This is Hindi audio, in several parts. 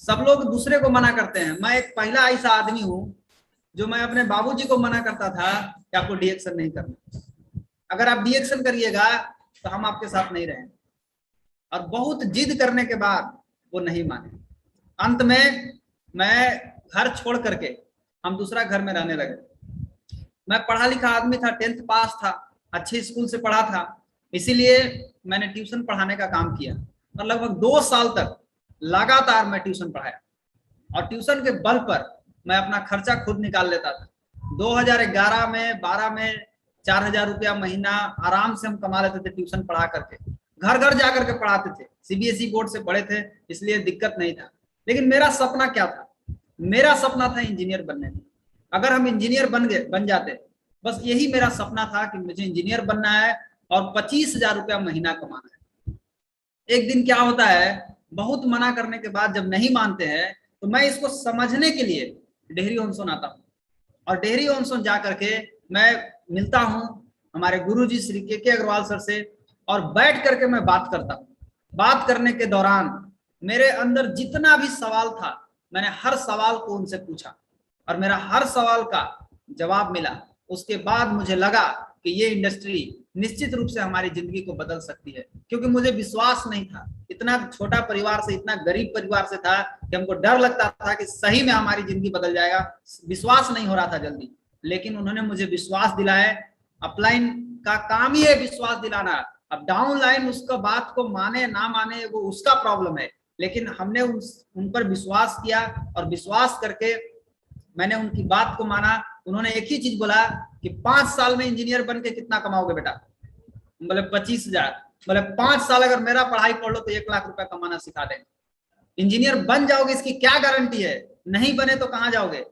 सब लोग दूसरे को मना करते हैं, मैं एक पहला ऐसा आदमी हूं जो मैं अपने बाबूजी को मना करता था कि आपको डीएक्शन नहीं करना, अगर आप डीएक्शन करिएगा तो हम आपके साथ नहीं रहेंगे। और बहुत जिद करने के बाद वो नहीं माने। अंत में मैं घर छोड़ करके हम दूसरा घर में रहने लगे। मैं पढ़ा लिखा आदमी था, 10th पास था, अच्छे स्कूल से पढ़ा था, इसीलिए मैंने ट्यूशन पढ़ाने का काम किया और लगभग 2 साल तक लगातार मैं ट्यूशन पढ़ाया और ट्यूशन के बल पर मैं अपना खर्चा खुद निकाल लेता था। 2011 में 12 में 4000 रुपया महीना आराम से हम कमा लेते थे ट्यूशन पढ़ा करके। घर घर जाकर के पढ़ाते थे, सीबीएसई बोर्ड से पढ़े थे इसलिए दिक्कत नहीं था। लेकिन मेरा सपना क्या था? मेरा सपना था इंजीनियर बनने का। अगर हम इंजीनियर बन जाते, बस यही मेरा सपना था कि मुझे इंजीनियर बनना है और 25,000 रुपया महीना कमाना है। एक दिन क्या होता है, बहुत मना करने के बाद जब नहीं मानते हैं तो मैं इसको समझने के लिए डेहरी ऑनसोन आता हूँ और डेहरी ऑनसोन जा करके मैं मिलता हूँ हमारे गुरुजी श्री के अग्रवाल सर से और बैठ करके मैं बात करता हूँ। बात करने के दौरान मेरे अंदर जितना भी सवाल था मैंने हर सवाल को उनसे पूछा और मेरा हर सवाल का जवाब मिला। उसके बाद मुझे लगा कि ये इंडस्ट्री निश्चित रूप से हमारी जिंदगी को बदल सकती है, क्योंकि मुझे विश्वास नहीं था। इतना छोटा परिवार से, इतना गरीब परिवार से था कि हमको डर लगता था कि सही में हमारी जिंदगी बदल जाएगा। विश्वास नहीं हो रहा था जल्दी, लेकिन उन्होंने मुझे विश्वास दिलाया। अपलाइन का काम ही है विश्वास दिलाना। अब डाउन लाइन उसका बात को माने ना माने वो उसका प्रॉब्लम है, लेकिन हमने उन पर विश्वास किया और विश्वास करके मैंने उनकी बात को माना। उन्होंने एक ही चीज बोला कि 5 साल में इंजीनियर बन के कितना कमाओगे बेटा? बोले 25,000। बोले 5 साल अगर मेरा पढ़ाई पढ़ लो तो 1 लाख रुपया कमाना सिखा देंगे। इंजीनियर बन जाओगे इसकी क्या गारंटी है? नहीं बने तो कहां जाओगे?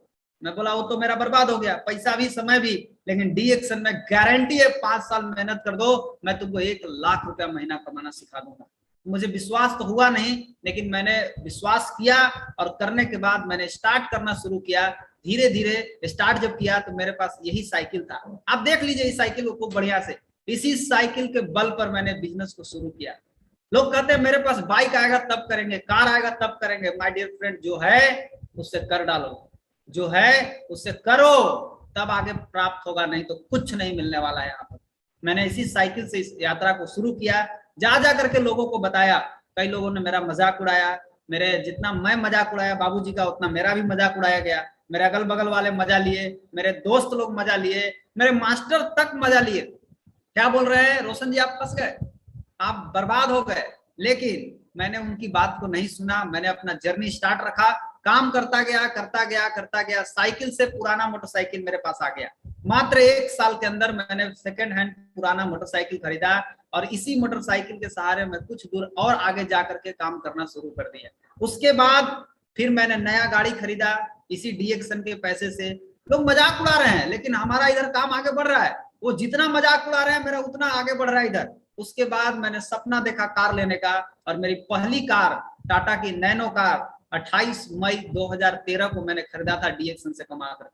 मैं बोला वो तो मेरा बर्बाद हो गया, पैसा भी समय भी, लेकिन डी एक्शन में गारंटी है 5 साल मेहनत कर दो, मैं तुमको 1 लाख रुपया महीना कमाना सिखा दूंगा। मुझे विश्वास तो हुआ नहीं, लेकिन मैंने विश्वास किया और करने के बाद मैंने स्टार्ट करना शुरू किया। धीरे धीरे स्टार्ट जब किया तो मेरे पास यही साइकिल था, आप देख लीजिए इस साइकिल को खूब बढ़िया से। इसी साइकिल के बल पर मैंने बिजनेस को शुरू किया। लोग कहते हैं मेरे पास बाइक आएगा तब करेंगे, कार आएगा तब करेंगे। माय डियर फ्रेंड, जो है उससे कर डालो, जो है उससे करो, तब आगे प्राप्त होगा, नहीं तो कुछ नहीं मिलने वाला है यहाँ पर। मैंने इसी साइकिल से इस यात्रा को शुरू किया, जा करके लोगों को बताया। कई लोगों ने मेरा मजाक उड़ाया, मेरे जितना मैं मजाक उड़ाया बाबूजी का उतना मेरा भी मजाक उड़ाया गया। मेरे अगल बगल वाले मजा लिए, मेरे दोस्त लोग मजा लिए, मेरे मास्टर तक मजा लिए। क्या बोल रहे हैं रोशन जी, आप फंस गए, आप बर्बाद हो गए। लेकिन मैंने उनकी बात को नहीं सुना, मैंने अपना जर्नी स्टार्ट रखा, काम करता गया करता गया करता गया। साइकिल से पुराना मोटरसाइकिल मेरे पास आ गया। मात्र 1 साल के अंदर मैंने सेकेंड हैंड पुराना मोटरसाइकिल खरीदा और इसी मोटरसाइकिल के सहारे मैं कुछ दूर और आगे जाकर के काम करना शुरू कर दिया। उसके बाद फिर मैंने नया गाड़ी खरीदा इसी डीएक्शन के पैसे से। लोग मजाक उड़ा रहे हैं, लेकिन हमारा इधर काम आगे बढ़ रहा है। वो जितना मजाक उड़ा रहे हैं मेरा उतना आगे बढ़ रहा है इधर। उसके बाद मैंने सपना देखा कार लेने का, और मेरी पहली कार टाटा की नैनो कार 28 मई 2013 को मैंने खरीदा था डीएक्शन से कमा कर।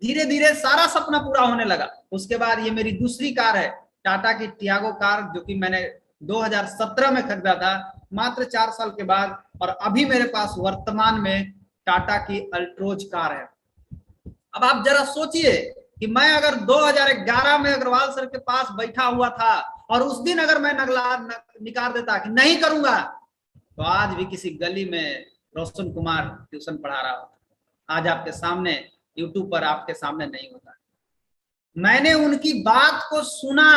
धीरे धीरे सारा सपना पूरा होने लगा। उसके बाद ये मेरी दूसरी कार है टाटा की टियागो कार, जो कि मैंने 2017 में खरीदा था, मात्र 4 साल के बाद। और अभी मेरे पास वर्तमान में टाटा की अल्ट्रोज कार है। अब आप जरा सोचिए कि मैं अगर 2011 में अग्रवाल सर के पास बैठा हुआ था और उस दिन अगर मैं निकाल देता कि नहीं करूंगा, तो आज भी किसी गली में रोशन कुमार ट्यूशन पढ़ा रहा होता, आज आपके सामने यूट्यूब पर आपके सामने नहीं होता। मैंने उनकी बात को सुना,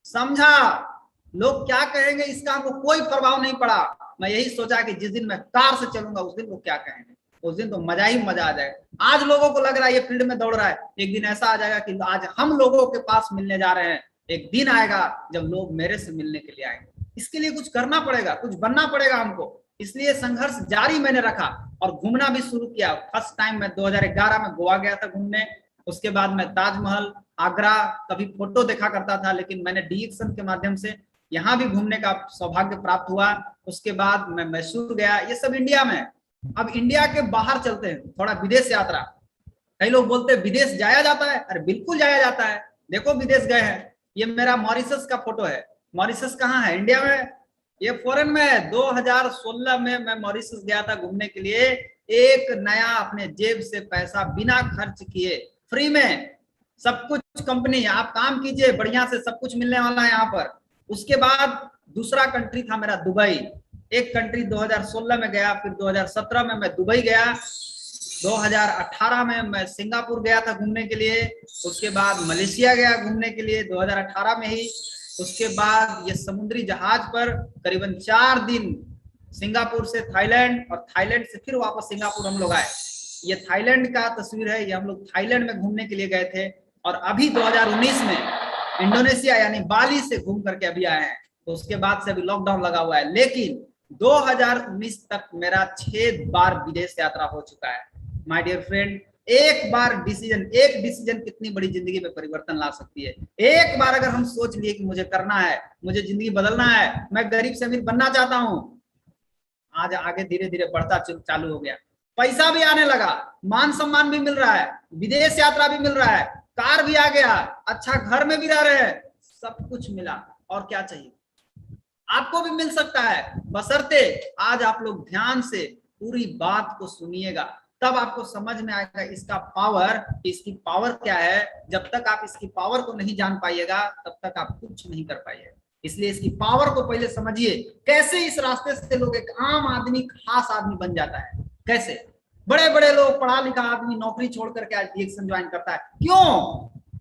समझा, लोग क्या कहेंगे इसका हमको कोई प्रभाव नहीं पड़ा। मैं यही सोचा कि जिस दिन मैं कार से चलूंगा उस दिन वो क्या कहेंगे, उस दिन तो मजा ही मजा आ जाएगा। आज लोगों को लग रहा है ये फील्ड में दौड़ रहा है, एक दिन ऐसा आ जाएगा कि आज हम लोगों के पास मिलने जा रहे हैं। एक दिन आएगा जब लोग मेरे से मिलने के लिए आएंगे। इसके लिए कुछ करना पड़ेगा, कुछ बनना पड़ेगा हमको। इसलिए संघर्ष जारी मैंने रखा और घूमना भी शुरू किया। फर्स्ट टाइम मैं 2011 में गोवा गया था घूमने। उसके बाद मैं ताजमहल, आगरा कभी फोटो देखा करता था, लेकिन मैंने डीएक्शन के माध्यम से यहाँ भी घूमने का सौभाग्य प्राप्त हुआ। उसके बाद मैं मैसूर गया। ये सब इंडिया में। अब इंडिया के बाहर चलते हैं, थोड़ा विदेश यात्रा। कई लोग बोलते हैं विदेश जाया जाता है, अरे बिल्कुल जाया जाता है। देखो विदेश गए हैं, ये मेरा मॉरिशस का फोटो है। मॉरिशस कहाँ है? इंडिया में, ये फॉरेन में है। 2016 में मैं मॉरिशस गया था घूमने के लिए। एक नया अपने जेब से पैसा बिना खर्च किए, फ्री में सब कुछ कंपनी, आप काम कीजिए बढ़िया से, सब कुछ मिलने वाला है यहाँ पर। उसके बाद दूसरा कंट्री था मेरा दुबई। एक कंट्री 2016 में गया, फिर 2017 में मैं दुबई गया, 2018 में मैं सिंगापुर गया था घूमने के लिए। उसके बाद मलेशिया गया घूमने के लिए 2018 में ही। उसके बाद ये समुद्री जहाज पर करीबन 4 दिन सिंगापुर से थाईलैंड, और थाईलैंड से फिर वापस सिंगापुर हम लोग आए। ये थाईलैंड का तस्वीर है, ये हम लोग थाईलैंड में घूमने के लिए गए थे। और अभी 2019 में इंडोनेशिया यानी बाली से घूम करके अभी आए हैं। तो उसके बाद से अभी लॉकडाउन लगा हुआ है, लेकिन 2019 तक मेरा 6 बार विदेश यात्रा हो चुका है। माय डियर फ्रेंड, एक बार डिसीजन, एक डिसीजन कितनी बड़ी जिंदगी में परिवर्तन ला सकती है। एक बार अगर हम सोच लिए कि मुझे करना है, मुझे जिंदगी बदलना है, मैं गरीब से अमीर बनना चाहता हूं, आज आगे धीरे धीरे बढ़ता चालू हो गया। पैसा भी आने लगा, मान सम्मान भी मिल रहा है, विदेश यात्रा भी मिल रहा है, कार भी आ गया, अच्छा घर में भी रह रहे हैं, सब कुछ मिला। और क्या चाहिए? आपको भी मिल सकता है, बशर्ते आज आप लोग ध्यान से पूरी बात को सुनिएगा, तब आपको समझ में आएगा इसका पावर, इसकी पावर क्या है। जब तक आप इसकी पावर को नहीं जान पाइएगा तब तक आप कुछ नहीं कर पाइएगा। इसलिए इसकी पावर को पहले समझिए, कैसे इस रास्ते से लोग एक आम आदमी खास आदमी बन जाता है। कैसे बड़े बड़े लोग, पढ़ा लिखा आदमी नौकरी छोड़ करके आज डीएक्शन ज्वाइन करता है। क्यों?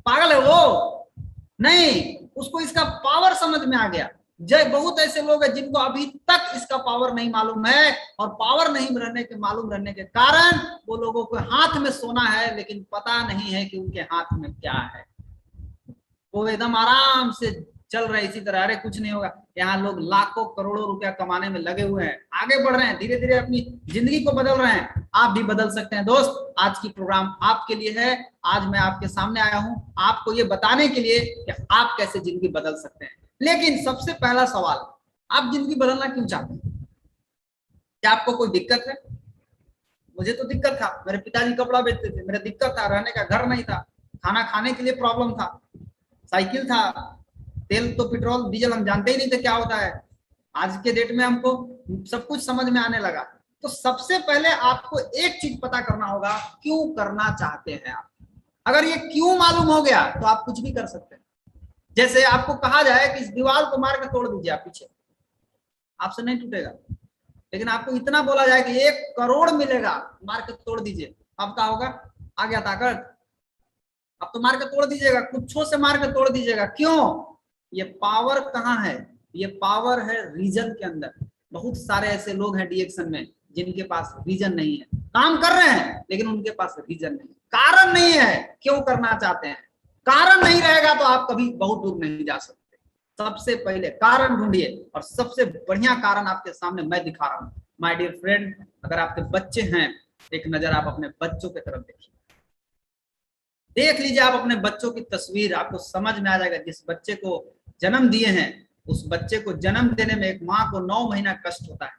पागल है वो? नहीं, उसको इसका पावर समझ में आ गया। जय बहुत ऐसे लोग हैं जिनको अभी तक इसका पावर नहीं मालूम है, और पावर नहीं मालूम रहने के कारण वो लोगों को हाथ में सोना है लेकिन पता नहीं है कि उनके हाथ में क्या है। वो एकदम आराम से चल रहे इसी तरह, अरे कुछ नहीं होगा। यहाँ लोग लाखों करोड़ों रुपया कमाने में लगे हुए हैं, आगे बढ़ रहे हैं, धीरे धीरे अपनी जिंदगी को बदल रहे हैं। आप भी बदल सकते हैं दोस्त। आज की प्रोग्राम आपके लिए है। आज मैं आपके सामने आया हूं आपको ये बताने के लिए कि आप कैसे जिंदगी बदल सकते हैं। लेकिन सबसे पहला सवाल, आप जिंदगी बदलना क्यों चाहते हैं? क्या आपको कोई दिक्कत है? मुझे तो दिक्कत था, मेरे पिताजी कपड़ा बेचते थे, मेरा दिक्कत था, रहने का घर नहीं था, खाना खाने के लिए प्रॉब्लम था, साइकिल था, तेल तो पेट्रोल डीजल हम जानते ही नहीं थे क्या होता है। आज के डेट में हमको सब कुछ समझ में आने लगा। तो सबसे पहले आपको एक चीज पता करना होगा, क्यों करना चाहते हैं आप। अगर ये क्यों मालूम हो गया तो आप कुछ भी कर सकते हैं। जैसे आपको कहा जाए कि इस दीवार को मार के तोड़ दीजिए, आप पीछे, आपसे नहीं टूटेगा। लेकिन आपको इतना बोला जाए कि 1 करोड़ मिलेगा, मार के तोड़ दीजिए, अब क्या होगा? आ गया ताकत, अब तो मार के तोड़ दीजिएगा, कुछों से मार के तोड़ दीजिएगा। क्यों? ये पावर कहाँ है? ये पावर है रीजन के अंदर। बहुत सारे ऐसे लोग हैं डीएक्शन में जिनके पास रीजन नहीं है, काम कर रहे हैं लेकिन उनके पास रीजन नहीं, कारण नहीं है क्यों करना चाहते हैं। कारण नहीं रहेगा तो आप कभी बहुत दूर नहीं जा सकते। सबसे पहले कारण ढूंढिए, और सबसे बढ़िया कारण आपके सामने मैं दिखा रहा हूं। माय डियर फ्रेंड, अगर आपके बच्चे हैं, एक नजर आप अपने बच्चों की तरफ देखिए, देख लीजिए आप अपने बच्चों की तस्वीर, आपको समझ में आ जाएगा। जिस बच्चे को जन्म दिए हैं, उस बच्चे को जन्म देने में एक माँ को 9 महीना कष्ट होता है।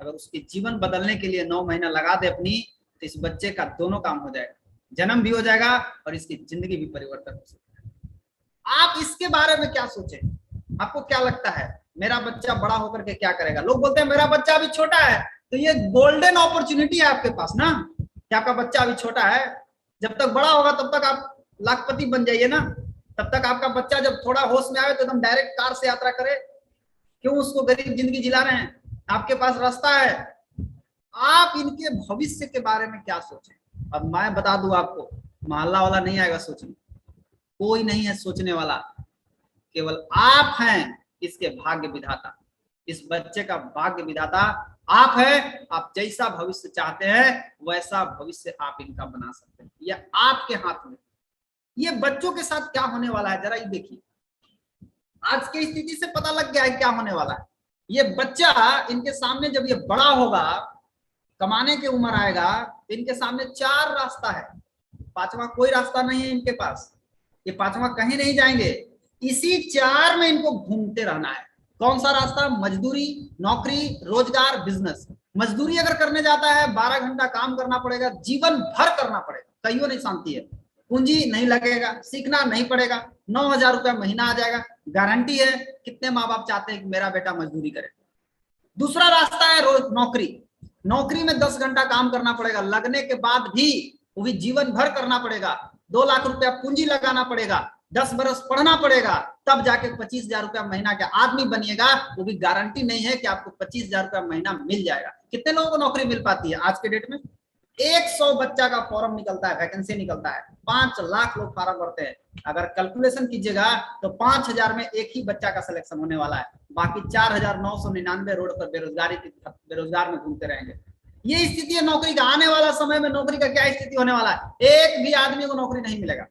अगर उसके जीवन बदलने के लिए 9 महीना लगा दे अपनी, तो इस बच्चे का दोनों काम हो जाएगा, जन्म भी हो जाएगा और इसकी जिंदगी भी परिवर्तन हो सकता है। आप इसके बारे में क्या सोचें? आपको क्या लगता है मेरा बच्चा बड़ा होकर के क्या करेगा? लोग बोलते हैं मेरा बच्चा अभी छोटा है, तो ये गोल्डन अपॉर्चुनिटी है आपके पास ना, कि आपका बच्चा अभी छोटा है, जब तक बड़ा होगा तब तक आप लाखपति बन जाइए ना। तब तक आपका बच्चा जब थोड़ा होश में आए तो एकदम डायरेक्ट कार से यात्रा करे। क्यों उसको गरीब जिंदगी जिला रहे हैं? आपके पास रास्ता है। आप इनके भविष्य के बारे में क्या सोचें? अब मैं बता दूं आपको, मोहल्ला वाला नहीं आएगा सोचने, कोई नहीं है सोचने वाला, केवल आप हैं इसके भाग्य विधाता। इस बच्चे का भाग्य विधाता आप है। आप जैसा भविष्य चाहते हैं वैसा भविष्य आप इनका बना सकते हैं, यह आपके हाथ में। ये बच्चों के साथ क्या होने वाला है जरा ये देखिए। आज की स्थिति से पता लग गया है क्या होने वाला है। ये बच्चा इनके सामने जब ये बड़ा होगा, कमाने की उम्र आएगा, तो इनके सामने 4 रास्ता है, 5वां कोई रास्ता नहीं है इनके पास। ये 5वां कहीं नहीं जाएंगे, इसी 4 में इनको घूमते रहना है। कौन सा रास्ता? मजदूरी, नौकरी, रोजगार, बिजनेस। मजदूरी अगर करने जाता है 12 घंटा काम करना पड़ेगा, जीवन भर करना पड़ेगा, कहियो नहीं शांति है। पूंजी नहीं लगेगा, सीखना नहीं पड़ेगा, 9,000 रुपया महीना आ जाएगा, गारंटी है। कितने माँ बाप चाहते हैं कि मेरा बेटा मजदूरी करे? दूसरा रास्ता है रोज नौकरी। नौकरी में 10 घंटा काम करना पड़ेगा, लगने के बाद भी वो भी जीवन भर करना पड़ेगा, 2 लाख रुपया पूंजी लगाना पड़ेगा, 10 बरस पढ़ना पड़ेगा, तब जाके 25,000 रुपया महीना का आदमी बनिएगा। वो भी गारंटी नहीं है कि आपको 25,000 रुपया महीना मिल जाएगा। कितने लोगों को नौकरी मिल पाती है आज के डेट में? 100 बच्चा का फॉर्म निकलता है, वैकेंसी निकलता है, 5 लाख लोग फॉर्म भरते हैं। अगर कैलकुलेशन कीजिएगा तो 5,000 में एक ही बच्चा का सिलेक्शन होने वाला है, बाकी 4,999 रोड पर बेरोजगार में घूमते रहेंगे। ये स्थिति है नौकरी का। आने वाला समय में नौकरी का क्या स्थिति होने वाला है? एक भी आदमी को नौकरी नहीं मिलेगा।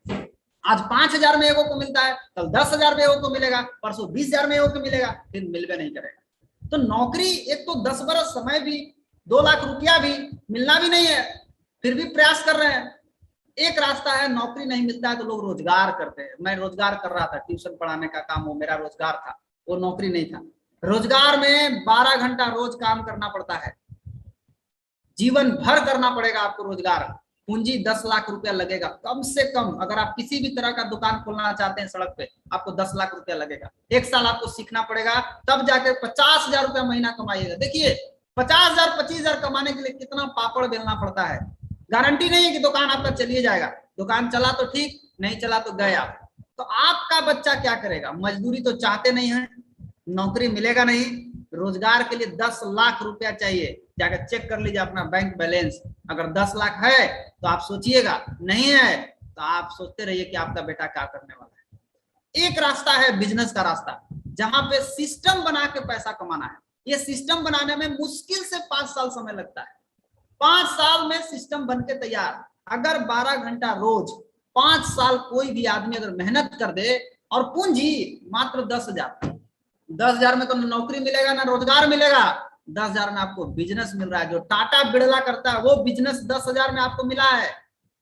आज 5,000 में एगो को मिलता है, कल 10,000 में एगो को मिलेगा, परसों 20,000 में एगो को मिलेगा, फिर मिलवे नहीं करेगा। तो नौकरी, एक तो 10 बरस समय भी, 2 लाख रुपया भी मिलना भी नहीं है, फिर भी प्रयास कर रहे हैं। एक रास्ता है, नौकरी नहीं मिलता है तो लोग रोजगार करते हैं। मैं रोजगार कर रहा था, ट्यूशन पढ़ाने का काम, वो मेरा रोजगार था, वो नौकरी नहीं था। रोजगार में 12 घंटा रोज काम करना पड़ता है, जीवन भर करना पड़ेगा आपको रोजगार। पूंजी 10 लाख रुपया लगेगा कम से कम। अगर आप किसी भी तरह का दुकान खोलना चाहते हैं सड़क पे, आपको 10 लाख रुपया लगेगा। 1 साल आपको सीखना पड़ेगा, तब जाके 50,000 रुपया महीना कमाइएगा। देखिए 50,000 25,000 कमाने के लिए कितना पापड़ बेलना पड़ता है। गारंटी नहीं है कि दुकान आपका चलिए जाएगा, दुकान चला तो ठीक, नहीं चला तो गए आप। तो आपका बच्चा क्या करेगा? मजदूरी तो चाहते नहीं है, नौकरी मिलेगा नहीं, रोजगार के लिए 10 लाख रुपया चाहिए। जाकर चेक कर लीजिए अपना बैंक बैलेंस, अगर 10 लाख है तो आप सोचिएगा, नहीं है तो आप सोचते रहिए कि आपका बेटा क्या करने वाला है। एक रास्ता है बिजनेस का रास्ता। जहां पे सिस्टम बना के पैसा कमाना है। ये सिस्टम बनाने में मुश्किल से 5 साल समय लगता है। 5 साल में सिस्टम बन के तैयार। अगर 12 घंटा रोज 5 साल कोई भी आदमी अगर मेहनत कर दे, और पूंजी मात्र 10,000, 10,000 में तो नौकरी मिलेगा ना रोजगार मिलेगा। 10,000 में आपको बिजनेस मिल रहा है। जो टाटा बिड़ला करता है वो बिजनेस 10,000 में आपको मिला है।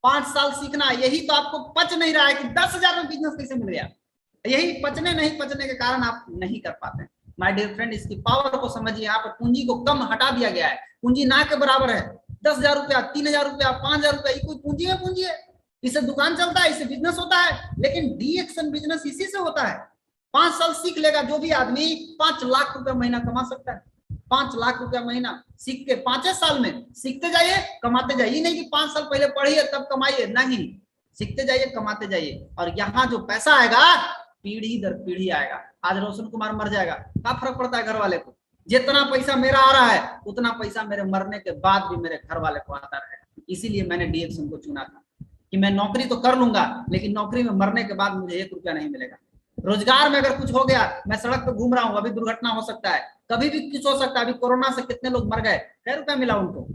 5 साल सीखना, यही तो आपको पच नहीं रहा है कि 10,000 में बिजनेस कैसे मिल गया। यही नहीं पचने के कारण आप नहीं कर पाते। माय डियर फ्रेंड, इसकी पावर को समझिए। यहाँ पर पूंजी को कम हटा दिया गया है। पूंजी ना के बराबर है। 10,000 रुपया, 3,000 रुपया, 5,000 रुपया, कोई पूंजी है? पूंजी है, इससे दुकान चलता है, इससे बिजनेस होता है। लेकिन डी एक्शन बिजनेस इसी से होता है। 5 साल सीख लेगा जो भी आदमी, 5 लाख रुपया महीना कमा सकता है। 5 लाख रुपया महीना सीख के 5 साल में सीखते जाइए, कमाते जाइए। नहीं कि 5 साल पहले पढ़िए तब कमाइए, नहीं, सीखते जाइए, कमाते जाइए। और यहाँ जो पैसा आएगा पीढ़ी दर पीढ़ी आएगा। आज रोशन कुमार मर जाएगा, क्या फर्क पड़ता है घर वाले को? जितना पैसा मेरा आ रहा है उतना पैसा मेरे मरने के बाद भी मेरे घर वाले को आता रहेगा। इसीलिए मैंने डी एक्शन को चुना था कि मैं नौकरी तो कर लूंगा, लेकिन नौकरी में मरने के बाद मुझे 1 रुपया नहीं मिलेगा। रोजगार में अगर कुछ हो गया, मैं सड़क पे घूम रहा हूँ, अभी दुर्घटना हो सकता है, कभी भी कुछ हो सकता है। अभी कोरोना से कितने लोग मर गए, क्या रुपया मिला उनको?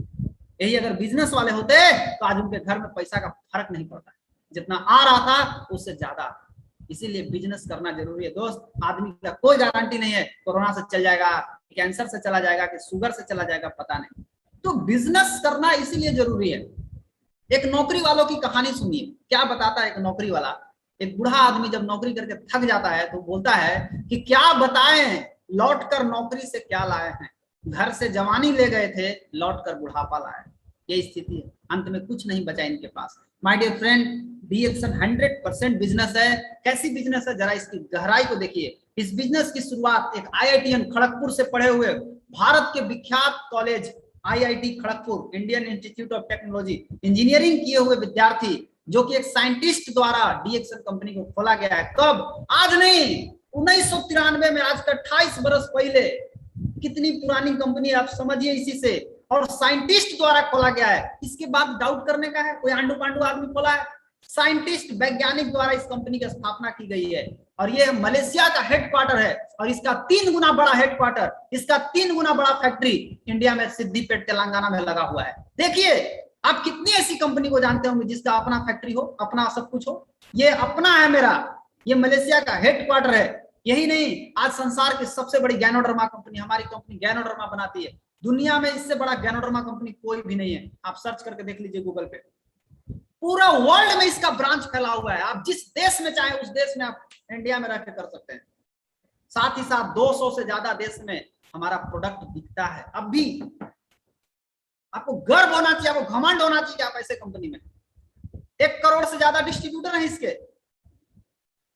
यही अगर बिजनेस वाले होते तो आज उनके घर में पैसा का फर्क नहीं पड़ता। जितना आ रहा था उससे ज्यादा। इसीलिए बिजनेस करना जरूरी है दोस्त। आदमी का कोई गारंटी नहीं है कोरोना से चल जाएगा, कैंसर से चला जाएगा, कि शुगर से चला जाएगा, पता नहीं। तो बिजनेस करना इसीलिए जरूरी है। एक नौकरी वालों की कहानी सुनिए, क्या बताता है एक नौकरी वाला। एक बूढ़ा आदमी जब नौकरी करके थक जाता है तो बोलता है कि क्या बताएं, लौट कर नौकरी से क्या लाए हैं। घर से जवानी ले गए थे, लौट कर बुढ़ापा लाए। ये स्थिति है, अंत में कुछ नहीं बचा इनके पास। My dear friend, D Action 100% business है। कैसी बिजनेस है, जरा इसकी गहराई को देखिए। इस बिजनेस की शुरुआत एक IITian खड़गपुर से पढ़े हुए, भारत के विख्यात college IIT Kharagpur, Indian institute of technology, engineering किए हुए विद्यार्थी, जो कि एक साइंटिस्ट द्वारा डी एक्शन कंपनी को खोला गया है। कब? आज नहीं, 1993 में, आज का 28 बरस पहले। कितनी पुरानी कंपनी, आप समझिए इसी से। और साइंटिस्ट द्वारा खोला गया है। इसके बाद डाउट करने का है? कोई आंडू पांडू आदमी खोला है? साइंटिस्ट, वैज्ञानिक द्वारा इस कंपनी की स्थापना की गई है। और ये मलेशिया का हेडक्वार्टर है। और इसका 3 गुना बड़ा हेडक्वार्टर, इसका 3 गुना बड़ा फैक्ट्री इंडिया में सिद्दीपेट तेलंगाना में लगा हुआ है। देखिए, आप कितनी ऐसी कंपनी को जानते होंगे जिसका अपना फैक्ट्री हो, अपना सब कुछ हो। ये अपना है मेरा, ये मलेशिया का हेडक्वार्टर है। यही नहीं, आज संसार की सबसे बड़ी गैनोडर्मा कंपनी, हमारी कंपनी गैनोडर्मा बनाती है। दुनिया में इससे बड़ा गैनोडर्मा कंपनी कोई भी नहीं है। आप सर्च करके देख लीजिए गूगल पे, पूरा वर्ल्ड में इसका ब्रांच फैला हुआ है। आप जिस देश में चाहे उस देश में आप इंडिया में रह के कर सकते हैं। साथ ही साथ 200 से ज्यादा देश में हमारा प्रोडक्ट बिकता है। अब भी आपको गर्व होना चाहिए, आपको घमंड होना चाहिए कि आप ऐसे कंपनी में। 1 करोड़ से ज्यादा डिस्ट्रीब्यूटर है इसके।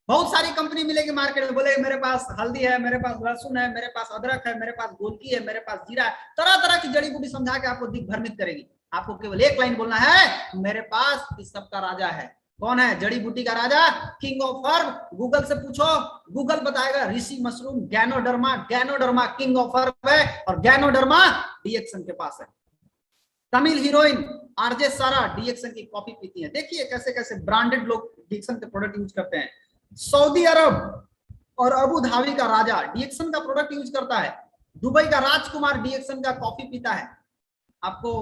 बहुत सारी कंपनी मिलेगी मार्केट में, बोले मेरे पास हल्दी है, मेरे पास लहसुन है, मेरे पास अदरक है, मेरे पास गोलकी है, मेरे पास जीरा है। तरह तरह की जड़ी बूटी समझा के आपको दिग्भ्रमित करेगी। आपको केवल एक लाइन बोलना है, मेरे पास इस सब का राजा है। कौन है जड़ी बूटी का राजा? King of herb. गूगल से पूछो, गूगल बताएगा Rishi mushroom, Ganoderma. Ganoderma king of herb है, और गैनोडर्मा डी एक्शन के पास है। Tamil heroine RJ Sara D Action की कॉफी पीती है। देखिए कैसे कैसे ब्रांडेड लोग डी एक्शन के प्रोडक्ट यूज करते हैं। सऊदी अरब और अबू धाबी का राजा डी एक्शन का प्रोडक्ट यूज करता है। दुबई का राजकुमार डी एक्शन का कॉफी पीता है। आपको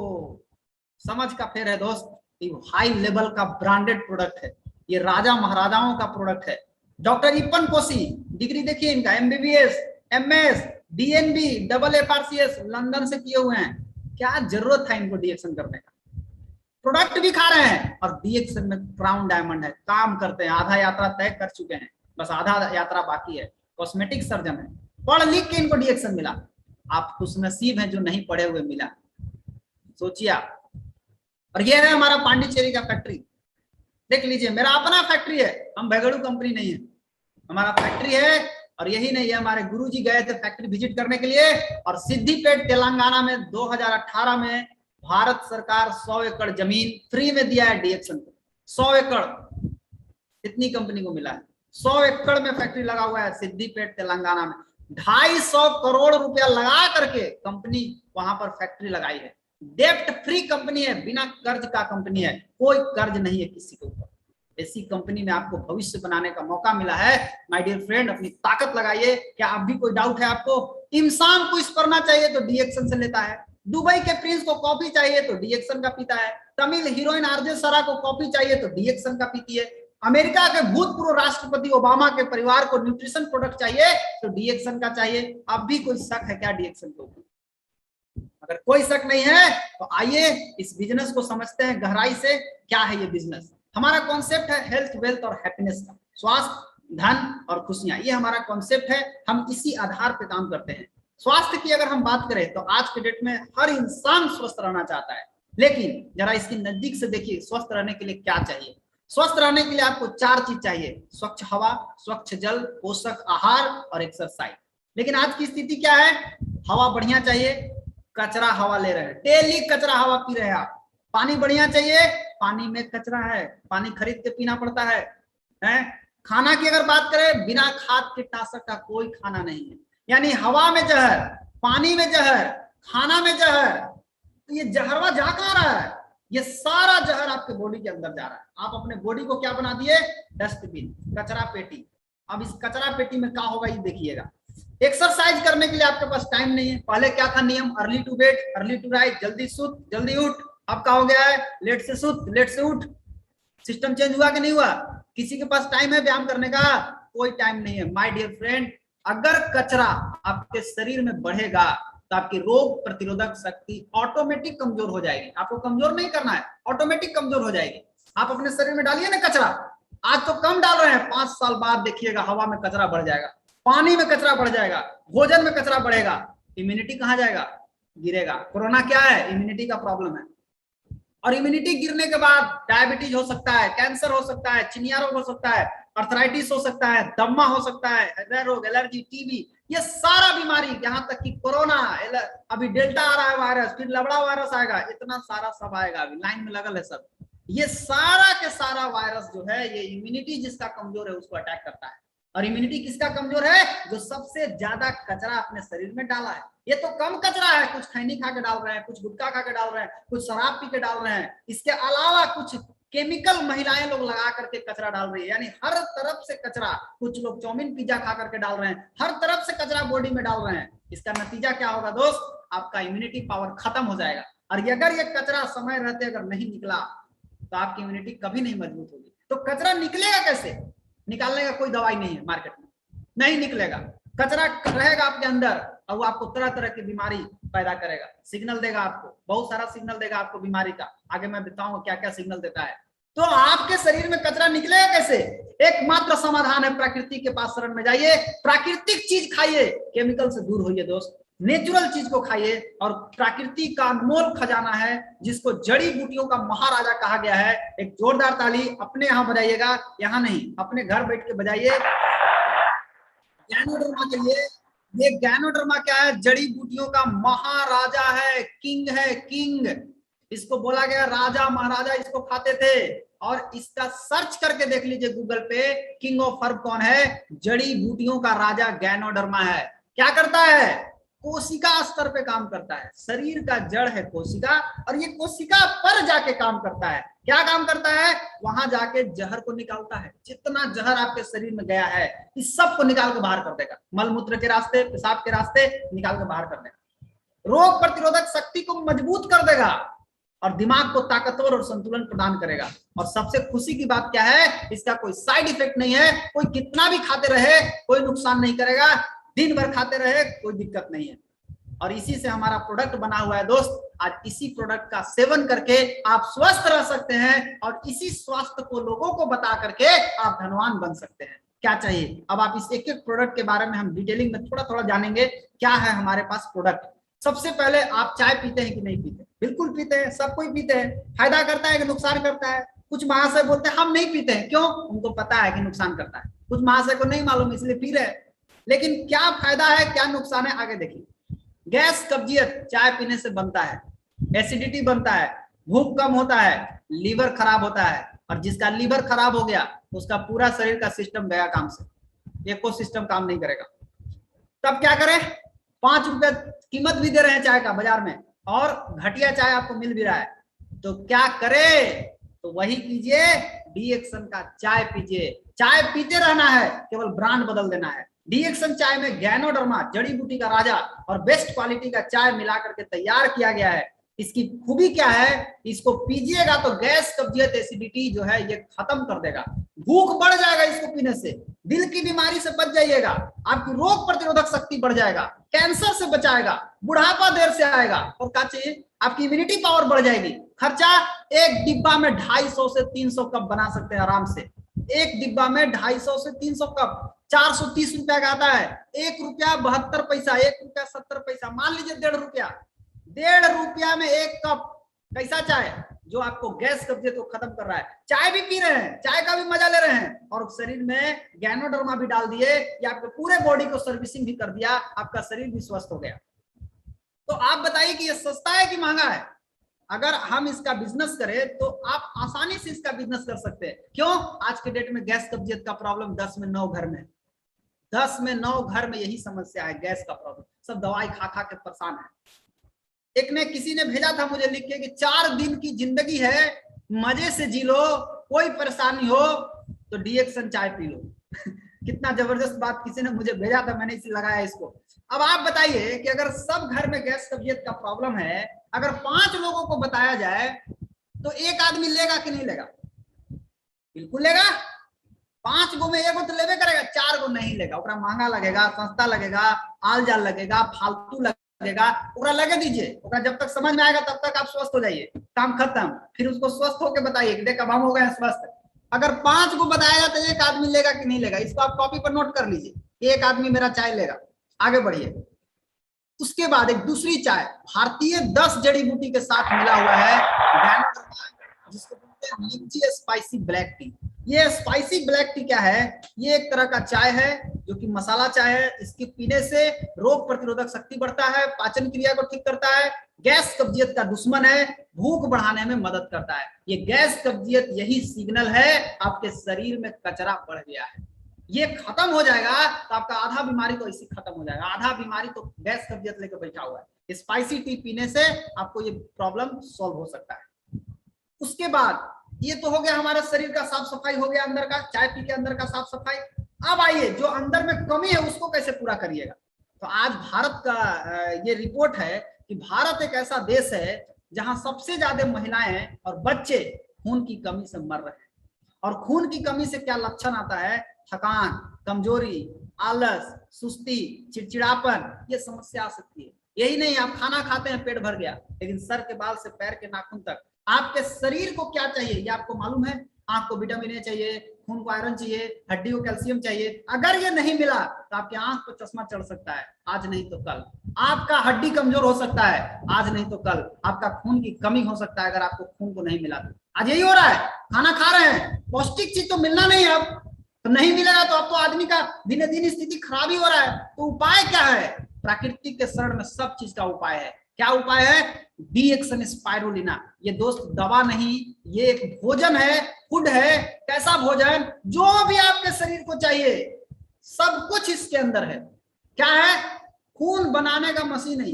समझ का फेर है दोस्त, हाई लेवल का ब्रांडेड प्रोडक्ट है। ये राजा महाराजाओं का प्रोडक्ट है। डॉक्टर इपन कोसी, डिग्री देखिए इनका, MBBS, MS, DNB, FRCS London से किए हुए हैं। क्या जरूरत था इनको डी एक्शन करने का? प्रोडक्ट भी खा रहे हैं और डी एक्शन में क्राउन डायमंड है, काम करते हैं। आधा यात्रा तय कर चुके हैं, बस आधा यात्रा बाकी है। कॉस्मेटिक सर्जन है, पढ़ लिख के इनको डी एक्शन मिला। आप खुशनसीब हैं जो नहीं पढ़े हुए मिला, सोचिए आप। और ये है हमारा पांडिचेरी का फैक्ट्री, देख लीजिए, मेरा अपना फैक्ट्री है। हम बेगड़ू कंपनी नहीं है, हमारा फैक्ट्री है। और यही नहीं है, हमारे गुरुजी गए थे फैक्ट्री विजिट करने के लिए, और सिद्दीपेट तेलंगाना में 2018 में भारत सरकार 100 एकड़ जमीन फ्री में दिया है डी एक्शन को। 100 एकड़ इतनी कंपनी को मिला है। 100 एकड़ में फैक्ट्री लगा हुआ है सिद्दीपेट तेलंगाना में। 250 करोड़ रुपया लगा करके कंपनी वहां पर फैक्ट्री लगाई है। डेप्ट फ्री कंपनी है, बिना कर्ज का कंपनी है, कोई कर्ज नहीं है किसी के ऊपर। ऐसी कंपनी में आपको भविष्य बनाने का मौका मिला है। माय डियर फ्रेंड, अपनी ताकत लगाइए। क्या आप भी कोई डाउट है आपको? इंसान को इस पढ़ना चाहिए तो डी एक्शन से लेता है। दुबई के प्रिंस को कॉफी चाहिए तो डी एक्शन का पीता है। तमिल हीरोइन आरजे सरा को कॉफी चाहिए तो डी एक्शन का पीती है। अमेरिका के भूतपूर्व राष्ट्रपति ओबामा के परिवार को न्यूट्रिशन प्रोडक्ट चाहिए तो डी एक्शन का चाहिए। अब भी कोई शक है क्या डी एक्शन के ऊपर? अगर कोई शक नहीं है तो आइए इस बिजनेस को समझते हैं गहराई से। क्या है ये बिजनेस? हमारा कॉन्सेप्ट है हेल्थ, वेल्थ और हैप्पीनेस का। स्वास्थ्य, धन और खुशियां, ये हमारा कॉन्सेप्ट है। हम इसी आधार पे काम करते हैं। स्वास्थ्य की अगर हम बात करें तो आज के डेट में हर इंसान स्वस्थ रहना चाहता है, लेकिन जरा इसकी नजदीक से देखिए, स्वस्थ रहने के लिए क्या चाहिए? स्वस्थ रहने के लिए आपको 4 चीज चाहिए: स्वच्छ हवा, स्वच्छ जल, पोषक आहार और एक्सरसाइज। लेकिन आज की स्थिति क्या है? हवा बढ़िया चाहिए, कचरा हवा ले रहे हैं, डेली कचरा हवा पी रहे हैं आप। पानी बढ़िया चाहिए, पानी में कचरा है, पानी खरीद के पीना पड़ता है, खाना की अगर बात करें, बिना खाद कीटनाशक का कोई खाना नहीं है। यानी हवा में जहर, पानी में जहर, खाना में जहर। तो ये जहरवा जा कहां रहा है? ये सारा जहर आपके बॉडी के अंदर जा रहा है। आप अपने बॉडी को क्या बना दिए? डस्टबिन, कचरा पेटी। अब इस कचरा पेटी में क्या होगा ये देखिएगा। एक्सरसाइज करने के लिए आपके पास टाइम नहीं है। पहले क्या था नियम? Early to bed, early to rise, जल्दी सुत जल्दी उठ। अब क्या हो गया है? लेट से सुत लेट से उठ। सिस्टम चेंज हुआ कि नहीं हुआ? किसी के पास टाइम है व्यायाम करने का? कोई टाइम नहीं है। माय डियर फ्रेंड, अगर कचरा आपके शरीर में बढ़ेगा तो आपकी रोग प्रतिरोधक शक्ति ऑटोमेटिक कमजोर हो जाएगी। आपको कमजोर नहीं करना है, ऑटोमेटिक कमजोर हो जाएगी। आप अपने शरीर में डालिए ना कचरा, आज तो कम डाल रहे हैं, 5 साल बाद देखिएगा हवा में कचरा बढ़ जाएगा, पानी में कचरा बढ़ जाएगा, भोजन में कचरा बढ़ेगा। इम्यूनिटी कहां जाएगा? गिरेगा। कोरोना क्या है? इम्यूनिटी का प्रॉब्लम है। और इम्यूनिटी गिरने के बाद डायबिटीज हो सकता है, कैंसर हो सकता है, चिनिया रोग हो सकता है, अर्थराइटिस हो सकता है, दम्मा हो सकता है, हृदय रोग, एलर्जी, टीबी, ये सारा बीमारी, यहाँ तक कि कोरोना, अभी डेल्टा आ रहा है वायरस, फिर लबड़ा वायरस आएगा, इतना सारा सब आएगा, अभी लाइन में लगल है सब। ये सारा के सारा वायरस जो है, ये इम्यूनिटी जिसका कमजोर है उसको अटैक करता है। और इम्यूनिटी किसका कमजोर है? जो सबसे ज्यादा कचरा अपने शरीर में डाला है। ये तो कम कचरा है, कुछ खैनी खा के डाल रहे हैं, कुछ गुटखा खा के डाल रहे हैं, कुछ शराब पी के डाल रहे हैं, इसके अलावा कुछ केमिकल महिलाएं लोग लगा करके कचरा डाल रही है। यानी हर तरफ से कचरा, कुछ लोग चाउमीन पिज्जा खा करके डाल रहे हैं, हर तरफ से कचरा बॉडी में डाल रहे हैं। इसका नतीजा क्या होगा दोस्त? आपका इम्यूनिटी पावर खत्म हो जाएगा। और अगर ये कचरा समय रहते अगर नहीं निकला तो आपकी इम्यूनिटी कभी नहीं मजबूत होगी। तो कचरा निकलेगा कैसे? निकालने का कोई दवाई नहीं है मार्केट में, नहीं निकलेगा। कचरा रहेगा आपके अंदर और वो आपको तरह तरह की बीमारी पैदा करेगा, सिग्नल देगा आपको, बहुत सारा सिग्नल देगा आपको बीमारी का। आगे मैं बताऊंगा क्या क्या सिग्नल देता है। तो आपके शरीर में कचरा निकलेगा कैसे? एकमात्र समाधान है, प्रकृति के पास शरण में जाइए, प्राकृतिक चीज खाइए, केमिकल से दूर होइए दोस्त, नेचुरल चीज को खाइए। और प्रकृति का अनमोल खजाना है जिसको जड़ी बूटियों का महाराजा कहा गया है। एक जोरदार ताली अपने यहाँ बजाइएगा, यहाँ नहीं, अपने घर बैठ के बजाइए गैनोडर्मा के लिए। ये गैनोडर्मा क्या है? जड़ी बूटियों का महाराजा है, किंग है, किंग। इसको बोला गया राजा महाराजा इसको खाते थे। और इसका सर्च करके देख लीजिए गूगल पे, किंग ऑफ हर्ब कौन है? जड़ी बूटियों का राजा गैनोडर्मा है। क्या करता है? कोशिका स्तर पे काम करता है। शरीर का जड़ है कोशिका, और ये कोशिका पर जाके काम करता है। क्या काम करता है? वहां जाके जहर को निकालता है। जितना जहर आपके शरीर में गया है इस सब को निकाल के बाहर कर देगा, मलमूत्र के रास्ते, पेशाब के रास्ते निकाल के बाहर कर देगा। रोग प्रतिरोधक शक्ति को मजबूत कर देगा और दिमाग को ताकतवर और संतुलन प्रदान करेगा। और सबसे खुशी की बात क्या है? इसका कोई साइड इफेक्ट नहीं है। कोई कितना भी खाते रहे कोई नुकसान नहीं करेगा, दिन भर खाते रहे कोई दिक्कत नहीं है। और इसी से हमारा प्रोडक्ट बना हुआ है दोस्त। आज इसी प्रोडक्ट का सेवन करके आप स्वस्थ रह सकते हैं और इसी स्वास्थ्य को लोगों को बता करके आप धनवान बन सकते हैं। क्या चाहिए? अब आप इस एक एक प्रोडक्ट के बारे में हम डिटेलिंग में थोड़ा थोड़ा जानेंगे। क्या है हमारे पास प्रोडक्ट? सबसे पहले, आप चाय पीते हैं कि नहीं पीते? बिल्कुल पीते हैं, सब कोई पीते हैं। फायदा करता है कि नुकसान करता है? कुछ महाशय बोलते हैं हम नहीं पीते हैं। क्यों? उनको पता है कि नुकसान करता है। कुछ महाशय को नहीं मालूम इसलिए पी रहे हैं। लेकिन क्या फायदा है, क्या नुकसान है, आगे देखिए। गैस, कब्जियत चाय पीने से बनता है, एसिडिटी बनता है, भूख कम होता है, लीवर खराब होता है। और जिसका लीवर खराब हो गया उसका पूरा शरीर का सिस्टम गया काम से, एको सिस्टम काम नहीं करेगा। तब क्या करें? 5 रुपए कीमत भी दे रहे हैं चाय का बाजार में और घटिया चाय आपको मिल भी रहा है, तो क्या करें? तो वही कीजिए, डीएक्सन का चाय पीजिए। चाय पीते रहना है, केवल ब्रांड बदल देना है। डीएक्सन चाय में गैनोडर्मा जड़ी बूटी का राजा और बेस्ट क्वालिटी का चाय मिला करके तैयार किया गया है। इसकी खूबी क्या है, इसको पीजिएगा तो गैस, कब्जियत, एसिडिटी जो है ये खत्म कर देगा। भूख बढ़ जाएगा इसको पीने से, दिल की बीमारी से बच जाइएगा, आपकी रोग प्रतिरोधक शक्ति बढ़ जाएगा, कैंसर से बचाएगा, बुढ़ापा देर से आएगा, और क्या चाहिए, आपकी इम्यूनिटी पावर बढ़ जाएगी। खर्चा एक डिब्बा में 250 से 300 कप बना सकते हैं आराम से। एक डिब्बा में 250 से 300 कप 430 रुपया का आता है। 1 रुपया 72 पैसा, 1 रुपया 70 पैसा, मान लीजिए 1.5 रुपया। 1.5 रुपया में 1 कप कैसा चाय, जो आपको गैस कब्जियत को खत्म कर रहा है। चाय भी पी रहे हैं, चाय का भी मजा ले रहे हैं, और शरीर में गैनोडर्मा भी डाल दिए, ये आपके पूरे बॉडी को सर्विसिंग भी कर दिया, आपका शरीर भी स्वस्थ हो गया। तो आप बताइए कि ये सस्ता है कि महंगा है? अगर हम इसका बिजनेस करें तो आप आसानी से इसका बिजनेस कर सकते हैं। क्यों? आज के डेट में गैस कब्जियत का प्रॉब्लम 10 में 9 घर में, 10 में 9 घर में यही समस्या है, गैस का प्रॉब्लम। सब दवाई खा खा के परेशान है। एक ने, किसी ने भेजा था मुझे लिख के कि 4 दिन की जिंदगी है, मजे से जी लो, कोई परेशानी हो तो डीएक्सन चाय पी लो। कितना जबरदस्त बात किसी ने मुझे भेजा था, मैंने इसे लगाया इसको। अब आप बताइए कि अगर सब घर में गैस कब्जियत का प्रॉब्लम है, अगर 5 लोगों को बताया जाए तो एक आदमी लेगा कि नहीं लेगा? बिल्कुल लेगा। 5 गो में एगो तो लेवे करेगा, 4 गो नहीं लेगा। ओकरा महंगा लगेगा, सस्ता लगेगा, आल जाल लगेगा, फालतू लगेगा, ओकरा लगे दीजिए। ओकरा जब तक समझ में आएगा तब तक आप स्वस्थ हो जाइए, काम खत्म। फिर उसको स्वस्थ होकर बताइए कि देख अब हम हो गए स्वस्थ। अगर 5 को बताया जाता है, एक आदमी लेगा कि नहीं लेगा? इसको आप कॉपी पर नोट कर लीजिए, एक आदमी मेरा चाय लेगा। आगे बढ़िए। उसके बाद एक दूसरी चाय, भारतीय 10 जड़ी बूटी के साथ मिला हुआ है, जिसको बोलते हैं लिंची स्पाइसी ब्लैक टी। ये स्पाइसी ब्लैक टी क्या है? ये एक तरह का चाय है जो कि मसाला चाय है। इसके पीने से रोग प्रतिरोधक शक्ति बढ़ता है, पाचन क्रिया को ठीक करता है, गैस कब्जियत का दुश्मन है, भूख बढ़ाने में मदद करता है। ये गैस कब्जियत यही सिग्नल है आपके शरीर में कचरा बढ़ गया है, ये खत्म हो जाएगा तो आपका आधा बीमारी तो इसी खत्म हो जाएगा। आधा बीमारी तो गैस कब्जियत लेकर बैठा हुआ है। स्पाइसी टी पीने से आपको ये प्रॉब्लम सॉल्व हो सकता है। उसके बाद ये तो हो गया हमारे शरीर का साफ सफाई हो गया, अंदर का, चाय पी के अंदर का साफ सफाई। अब आइए जो अंदर में कमी है उसको कैसे पूरा करिएगा। तो आज भारत का ये रिपोर्ट है कि भारत एक ऐसा देश है जहां सबसे ज्यादा महिलाएं और बच्चे खून की कमी से मर रहे हैं। और खून की कमी से क्या लक्षण आता है? थकान, कमजोरी, आलस, सुस्ती, चिड़चिड़ापन, ये समस्या आ सकती है। यही नहीं, आप खाना खाते हैं पेट भर गया, लेकिन सर के बाल से पैर के नाखून तक आपके शरीर को क्या चाहिए ये आपको मालूम है? आंख को विटामिन ए चाहिए, खून को आयरन चाहिए, हड्डी को कैल्शियम चाहिए। अगर ये नहीं मिला तो आपकी आंख को चश्मा चढ़ सकता है, आज नहीं तो कल। आपका हड्डी कमजोर हो सकता है, आज नहीं तो कल। आपका खून की कमी हो सकता है अगर आपको खून को नहीं मिला तो। आज यही हो रहा है, खाना खा रहे हैं, पौष्टिक चीज तो मिलना नहीं है, अब तो नहीं मिलेगा तो अब तो आदमी का दिन दिन स्थिति खराब ही हो रहा है। तो उपाय क्या है? प्राकृतिक के शरण में सब चीज का उपाय है। क्या उपाय है? डीएक्सन स्पाइरुलिना। ये दोस्त दवा नहीं, ये एक भोजन है, फूड है। कैसा भोजन? जो भी आपके शरीर को चाहिए सब कुछ इसके अंदर है। क्या है? खून बनाने का मशीन है।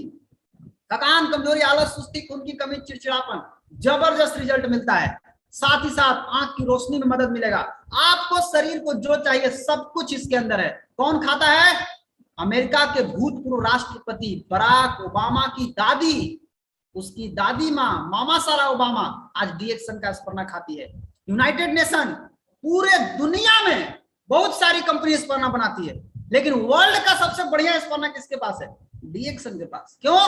थकान, कमजोरी, आलस, सुस्ती, खून की कमी, चिड़चिड़ापन, जबरदस्त रिजल्ट मिलता है। साथ ही साथ आंख की रोशनी में मदद मिलेगा। आपको शरीर को जो चाहिए सब कुछ इसके अंदर है। कौन खाता है? अमेरिका के भूतपूर्व राष्ट्रपति बराक ओबामा की दादी, उसकी दादी माँ मामा सारा ओबामा आज डीएक्सन का स्पर्ना खाती है। यूनाइटेड नेशन पूरे दुनिया में बहुत सारी कंपनी स्पर्ना बनाती है, लेकिन वर्ल्ड का सबसे बढ़िया स्पर्ना किसके पास है? डीएक्सन के पास। क्यों?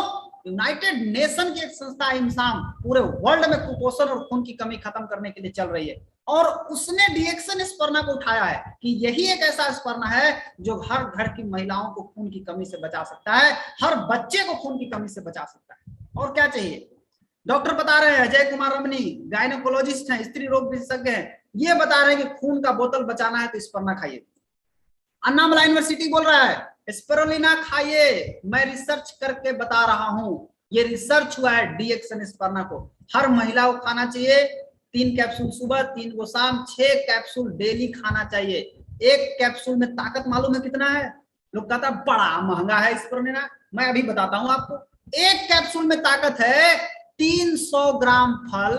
यूनाइटेड नेशन की एक संस्था इंसान पूरे वर्ल्ड में कुपोषण और खून की कमी खत्म करने के लिए चल रही है, और उसने डीएक्सन स्पर्ना को उठाया है कि यही एक ऐसा स्पर्ना है जो हर घर की महिलाओं को खून की कमी से बचा सकता है, हर बच्चे को खून की कमी से बचा सकता है। और क्या चाहिए? डॉक्टर बता रहे हैं, अजय कुमार रमनी गायनोकोलॉजिस्ट हैं, स्त्री रोग विशेषज्ञ हैं, ये बता रहे हैं कि खून का बोतल बचाना है तो स्पर्ना खाइए। अन्नामला यूनिवर्सिटी बोल रहा है स्पिरुलिना खाइए, मैं रिसर्च करके बता रहा हूं। ये रिसर्च हुआ है डीएक्सन स्पर्ना को हर महिला को खाना चाहिए। 3 कैप्सूल सुबह, 3 को शाम, 6 कैप्सूल डेली खाना चाहिए। एक कैप्सूल में ताकत मालूम है कितना है? लोग कहता बड़ा महंगा है स्पिरुलिना, मैं अभी बताता हूं आपको। एक कैप्सूल में ताकत है 300 ग्राम फल,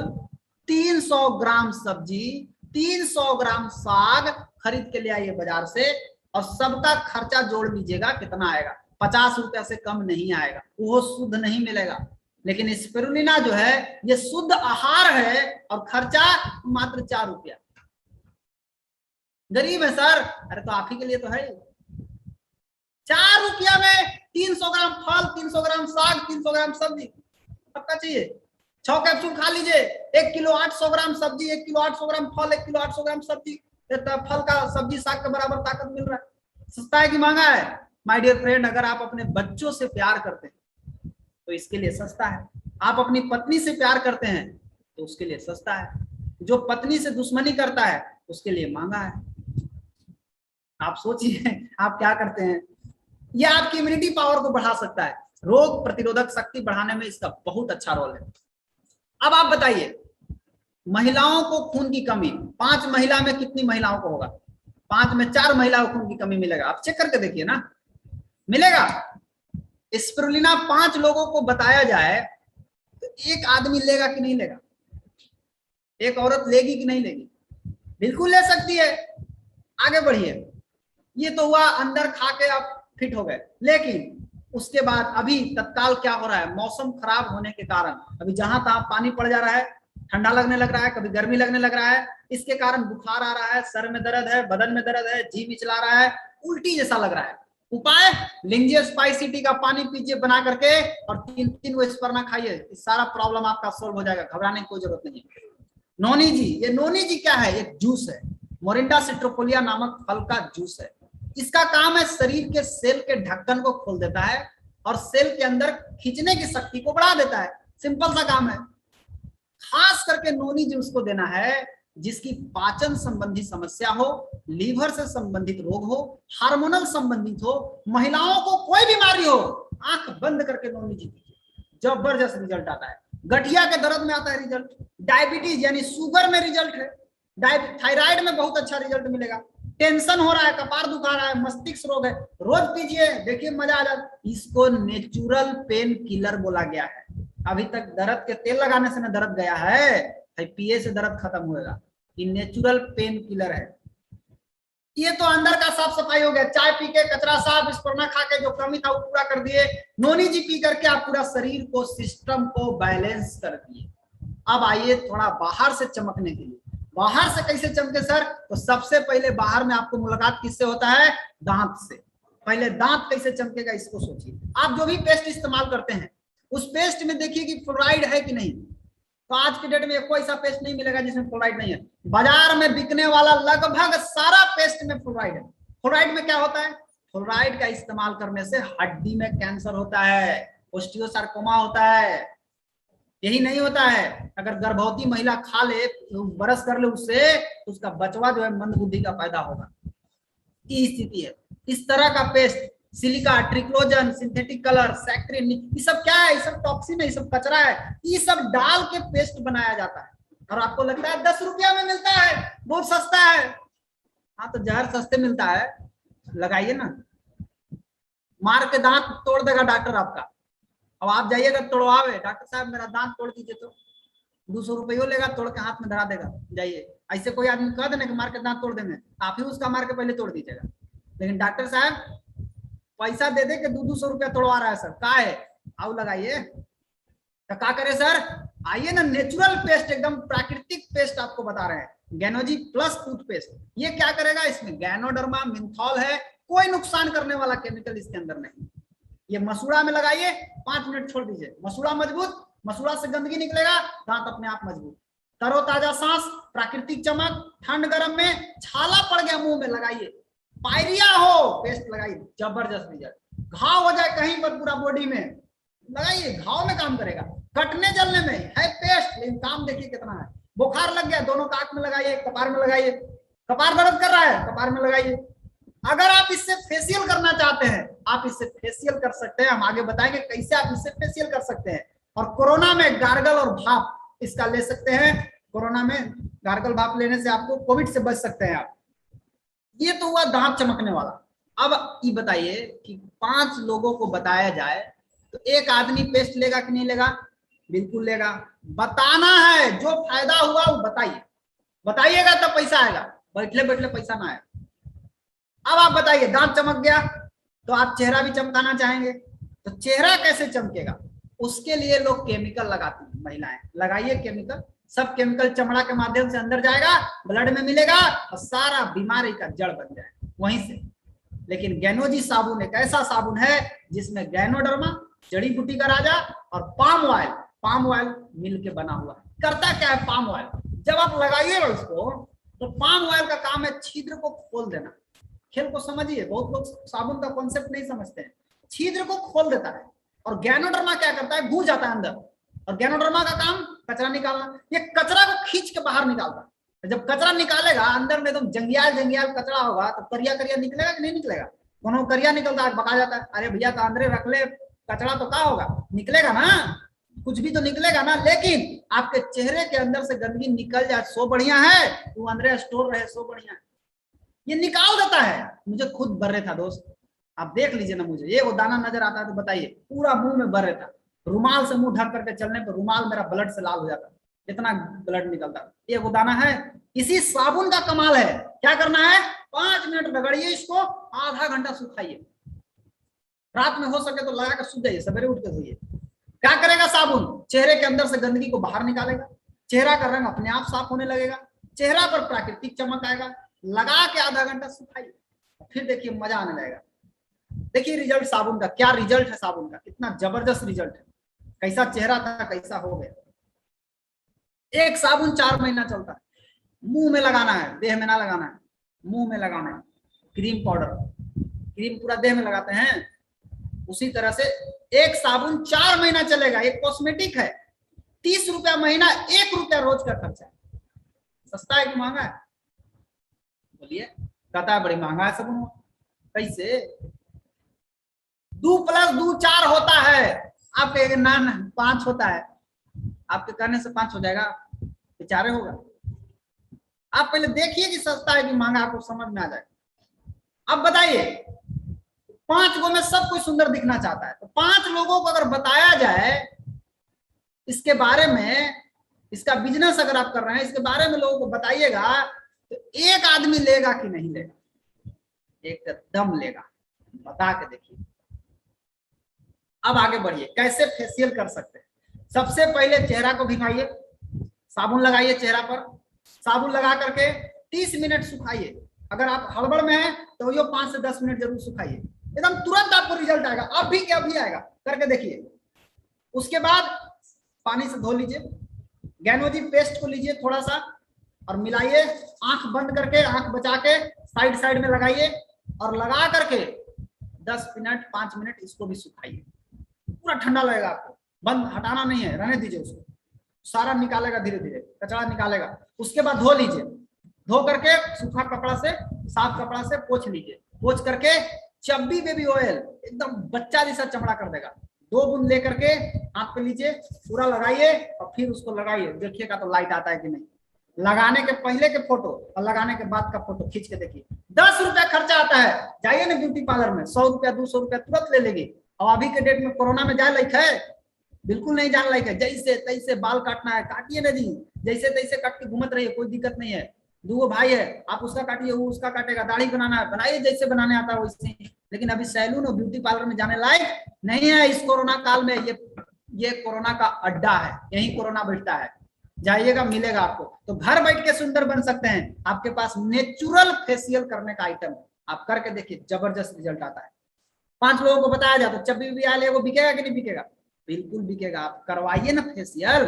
300 ग्राम सब्जी, 300 ग्राम साग खरीद के ले आइए बाजार से, और सबका खर्चा जोड़ लीजिएगा कितना आएगा, 50 रुपया से कम नहीं आएगा, वो शुद्ध नहीं मिलेगा। लेकिन स्पिरुलिना जो है ये शुद्ध आहार है और खर्चा मात्र 4 रुपया। गरीब है सर, अरे तो आप ही के लिए तो है। 4 रुपया में 300 ग्राम फल, 300 ग्राम साग, 300 ग्राम सब्जी, आपका चाहिए 6 कैप्सूल खा लीजिए, 1 किलो 800 ग्राम सब्जी, 1 किलो 800 ग्राम फल, 1 किलो 800 ग्राम सब्जी, फल का सब्जी साग के बराबर ताकत मिल रहा है। सस्ता है कि महंगा है? माय डियर फ्रेंड, अगर आप अपने बच्चों से प्यार करते हैं तो इसके लिए सस्ता है। आप अपनी पत्नी से प्यार करते हैं तो उसके लिए सस्ता है। जो पत्नी से दुश्मनी करता है उसके लिए महंगा है। आप सोचिए आप क्या करते हैं। यह आपकी इम्यूनिटी पावर को बढ़ा सकता है, रोग प्रतिरोधक शक्ति बढ़ाने में इसका बहुत अच्छा रोल है। अब आप बताइए, महिलाओं को खून की कमी, 5 महिला में कितनी महिलाओं को होगा? 5 में 4 महिलाओं को खून की कमी मिलेगा। आप चेक करके देखिए ना, मिलेगा। स्पिरुलिना 5 लोगों को बताया जाए तो एक आदमी लेगा कि नहीं लेगा? एक औरत लेगी कि नहीं लेगी? बिल्कुल ले सकती है। आगे बढ़िए। ये तो हुआ अंदर खा के आप फिट हो गए, लेकिन उसके बाद अभी तत्काल क्या हो रहा है, मौसम खराब होने के कारण अभी जहां तहां पानी पड़ जा रहा है, ठंडा लगने लग रहा है, कभी गर्मी लगने लग रहा है, इसके कारण बुखार आ रहा है, सर में दर्द है, बदन में दर्द है, जी मिचला रहा है, उल्टी जैसा लग रहा है। उपाय, लिंजिया स्पाइसिटी का पानी पीजिए बना करके और 3 वो स्पर्ना खाइए, सारा प्रॉब्लम आपका सोल्व हो जाएगा, घबराने की कोई जरूरत नहीं है। नोनी जी, ये नोनी जी क्या है? एक जूस है, मोरिंडा सिट्रोफोलिया नामक फल का जूस है। इसका काम है शरीर के सेल के ढक्कन को खोल देता है और सेल के अंदर खींचने की शक्ति को बढ़ा देता है। सिंपल सा काम है। खास करके नोनी जूस को देना है जिसकी पाचन संबंधी समस्या हो, लीवर से संबंधित रोग हो, हार्मोनल संबंधित हो, महिलाओं को कोई बीमारी हो, आंख बंद करके नोनी जी पीजिए, जबरदस्त रिजल्ट आता है। गठिया के दर्द में आता है रिजल्ट, डायबिटीज यानी शुगर में रिजल्ट है, थायराइड में बहुत अच्छा रिजल्ट मिलेगा, टेंशन हो रहा है, कपार दुखा रहा है, मस्तिष्क रोग है, रोज पीजिए, देखिए मजा आ जाए। इसको नेचुरल पेन किलर बोला गया है। अभी तक दर्द के तेल लगाने से ना दर्द गया है, पिए से दर्द खत्म होएगा। ये नेचुरल पेन किलर है। ये तो अंदर का साफ सफाई हो गया, चाय पी के कचरा साफ, स्पर्ना खा के जो कमी था वो पूरा कर दिए, नोनी जी पी करके आप पूरा शरीर को, सिस्टम को बैलेंस कर दिए। अब आइए थोड़ा बाहर से चमकने के लिए। बाहर से कैसे चमके सर? तो सबसे पहले बाहर में आपको मुलाकात किससे होता है? दांत से। पहले दांत कैसे चमकेगा इसको सोचिए। आप जो भी पेस्ट इस्तेमाल करते हैं उस पेस्ट में देखिए कि फ्लोराइड है कि नहीं। तो आज के डेट में कोई ऐसा पेस्ट नहीं मिलेगा जिसमें फ्लोराइड नहीं है। बाजार में बिकने वाला लगभग सारा पेस्ट में फ्लोराइड है। फ्लोराइड में क्या होता है? फ्लोराइड का इस्तेमाल करने से हड्डी में कैंसर होता है, ओस्टियोसार्कोमा होता है। यही नहीं होता है, अगर गर्भवती महिला खा ले, बरस कर ले उससे, तो उसका बचवा जो है मंदबुद्धि का पैदा होगा। ये स्थिति है। इस तरह का paste, silica, triclosan, synthetic colour, saccharin, ये सब क्या है? ये सब टॉक्सिन है, ये सब कचरा है। ये सब डाल के पेस्ट बनाया जाता है और आपको लगता है 10 रुपया में मिलता है, बहुत सस्ता है। हाँ, तो जहर सस्ते मिलता है, लगाइए ना। मार के दांत तोड़ देगा डॉक्टर आपका। अब आप जाइएगा तोड़वावे, डॉक्टर साहब मेरा दांत तोड़ दीजिए, तो 200 रुपये लेगा, तोड़ के हाथ में धरा देगा, जाइए। ऐसे कोई आदमी कह देना कि मार के दांत तोड़ देंगे, आप ही उसका मार के पहले तोड़ दीजिएगा। लेकिन डॉक्टर साहब पैसा दे दे के 200 रुपया तोड़वा रहा है सर, का है? आओ लगाइए। तो क्या करे सर? आइए ना, नेचुरल पेस्ट, एकदम प्राकृतिक पेस्ट आपको बता रहे हैं, गैनोजी प्लस टूथपेस्ट। ये क्या करेगा? इसमें गैनोडर्मा, मिंथॉल है, कोई नुकसान करने वाला केमिकल इसके अंदर नहीं। ये मसूड़ा में लगाइए, 5 मिनट छोड़ दीजिए, मसूड़ा मजबूत, मसूड़ा से गंदगी निकलेगा, दांत अपने आप मजबूत, तरोताजा सांस, प्राकृतिक चमक, ठंड गर्म में छाला पड़ गया मुंह में लगाइए, पायरिया हो, पेस्ट लगाइए, जबरदस्त रिजल्ट। घाव हो जाए कहीं पर पूरा बॉडी में, लगाइए, घाव में काम करेगा। कटने जलने में है पेस्ट, लेकिन काम देखिए कितना है। बुखार लग गया, दोनों काट में लगाइए, कपार में लगाइए, कपार दर्द कर रहा है, कपार में लगाइए। अगर आप इससे फेशियल करना चाहते हैं, आप इससे फेशियल कर सकते हैं, हम आगे बताएंगे कैसे आप इससे फेशियल कर सकते हैं। और कोरोना में गार्गल और भाप इसका ले सकते हैं। कोरोना में गार्गल भाप लेने से आपको कोविड से बच सकते हैं आप। ये तो हुआ दांत चमकने वाला। अब ये बताइए कि 5 लोगों को बताया जाए तो एक आदमी पेस्ट लेगा कि नहीं लेगा? बिल्कुल लेगा। बताना है, जो फायदा हुआ वो बताइए, बताइएगा तब पैसा आएगा, बैठले बैठले पैसा ना आएगा। अब आप बताइए, दांत चमक गया तो आप चेहरा भी चमकाना चाहेंगे, तो चेहरा कैसे चमकेगा? उसके लिए लोग केमिकल लगाती हैं महिलाएं। लगाइए केमिकल, सब केमिकल चमड़ा के माध्यम से अंदर जाएगा, ब्लड में मिलेगा और सारा बीमारी का जड़ बन जाएगा वहीं से। लेकिन गैनोजी साबुन एक ऐसा साबुन है जिसमें गैनोडर्मा, जड़ी बूटी का राजा, और पाम ऑयल मिल के बना हुआ है। करता क्या है पाम ऑयल? जब आप लगाइएगा उसको तो पाम ऑयल का काम है छिद्र को खोल देना। खेल को समझिए, बहुत लोग साबुन का कॉन्सेप्ट नहीं समझते हैं। छिद्र को खोल देता है, और गैनोडर्मा क्या करता है, घुस जाता है अंदर, और गैनोडर्मा का काम कचरा निकालना। ये कचरा को खींच के बाहर निकालता है। जब कचरा निकालेगा अंदर में एकदम जंगियाल जंगियाल कचरा होगा तो करिया करिया निकलेगा कि नहीं निकलेगा? कोनो करिया निकलता है, बका जाता है, अरे भैया तो अंदर रख ले, कचरा तो क्या होगा, निकलेगा ना, कुछ भी तो निकलेगा ना। लेकिन आपके चेहरे के अंदर से गंदगी निकल जाए सो बढ़िया है, वो अंदर स्टोर रहे सो बढ़िया है। ये निकाल देता है। मुझे खुद बर्रे था दोस्त, आप देख लीजिए ना, मुझे ये वो दाना नजर आता है तो बताइए, पूरा मुंह में बर्रे था, रुमाल से मुंह ढक करके चलने पर रुमाल मेरा ब्लड से लाल हो जाता, इतना ब्लड निकलता। ये वो दाना है। इसी साबुन का कमाल है, क्या करना है, 5 मिनट रगड़िए इसको, आधा घंटा सुखाइए, रात में हो सके तो लगा कर सूख जाइए, सवेरे उठ के सोइए। क्या करेगा साबुन? चेहरे के अंदर से गंदगी को बाहर निकालेगा, चेहरा का रंग अपने आप साफ होने लगेगा, चेहरा पर प्राकृतिक चमक आएगा। लगा के आधा घंटा सुखाइए, फिर देखिए मजा आने लगेगा। देखिए रिजल्ट साबुन का, क्या रिजल्ट है साबुन का, कितना जबरदस्त रिजल्ट है। कैसा चेहरा था कैसा हो गया। एक साबुन 4 महीना चलता है। मुंह में लगाना है, देह में ना लगाना है, मुंह में लगाना है। क्रीम पाउडर, क्रीम पूरा देह में लगाते हैं, उसी तरह से एक साबुन 4 महीना चलेगा। एक कॉस्मेटिक है, 30 रुपया महीना, 1 रुपया रोज का खर्चा है। सस्ता है कि महंगा है? बोलिए। कहता है बड़ी महंगा है साबुन। कैसे? 2 + 2 4 होता है, आपके ना 5 होता है, आपके कहने से 5 हो जाएगा, 4 होगा। आप पहले देखिए कि सस्ता है कि महंगा, आपको समझ में आ जाए। अब बताइए, 5 गो में सब कोई सुंदर दिखना चाहता है, तो 5 लोगों को अगर बताया जाए इसके बारे में, इसका बिजनेस अगर आप कर रहे हैं, इसके बारे में लोगों को बताइएगा, तो एक आदमी लेगा कि नहीं लेगा? एकदम लेगा, बता के देखिए। अब आगे बढ़िए, कैसे फेशियल कर सकते हैं। सबसे पहले चेहरा को भिगाइए, साबुन लगाइए चेहरा पर, साबुन लगा करके 30 मिनट सुखाइए। अगर आप हड़बड़ में हैं तो यो 5 से 10 मिनट जरूर सुखाइए, एकदम तुरंत आपको रिजल्ट आएगा। अब भी क्या भी आएगा, करके देखिए। उसके बाद पानी से धो लीजिए, गैनोजी पेस्ट को लीजिए थोड़ा सा और मिलाइए, आंख बंद करके, आंख बचा के साइड साइड में लगाइए, और लगा करके 10 मिनट 5 मिनट इसको भी सुखाइए। पूरा ठंडा लगेगा आपको, बंद हटाना नहीं है, रहने दीजिए उसको, सारा निकालेगा, धीरे धीरे कचरा निकालेगा। उसके बाद धो लीजिए, धो करके सूखा कपड़ा से, साफ कपड़ा से पोंछ लीजिए, पोंछ करके चब्बी बेबी ऑयल एकदम बच्चा जैसा चमड़ा कर देगा, 2 बूंद लेकर के हाथ पे लीजिए, पूरा लगाइए और फिर उसको लगाइए। देखिएगा तो लाइट आता है कि नहीं। लगाने के पहले के फोटो और लगाने के बाद का फोटो खींच के देखिए। 10 रुपया खर्चा आता है, जाइए ना ब्यूटी पार्लर में, 100 रुपया 200 रुपया तुरंत ले लेगी। और अभी के डेट में कोरोना में जाए लाइक है, बिल्कुल नहीं जान लायक है। जैसे तैसे बाल काटना है, काटिए ना जी, जैसे तैसे काट के घूमत रहिए, कोई दिक्कत नहीं है। 2 भाई है, आप उसका काटिए, वो उसका काटेगा। दाढ़ी बनाना है, बनाइए जैसे बनाने आता है वैसे। लेकिन अभी सैलून और ब्यूटी पार्लर में जाने लायक नहीं है इस कोरोना काल में। ये कोरोना का अड्डा है, यही कोरोना बैठता है। जाइएगा, मिलेगा आपको। तो घर बैठ के सुंदर बन सकते हैं, आपके पास नेचुरल फेशियल करने का आइटम है, आप करके देखिए, जबरदस्त रिजल्ट आता है। 5 लोगों को बताया जाए तो चब्बी भी आले, वो बिकेगा कि नहीं बिकेगा? बिल्कुल बिकेगा। आप करवाइए ना फेशियल।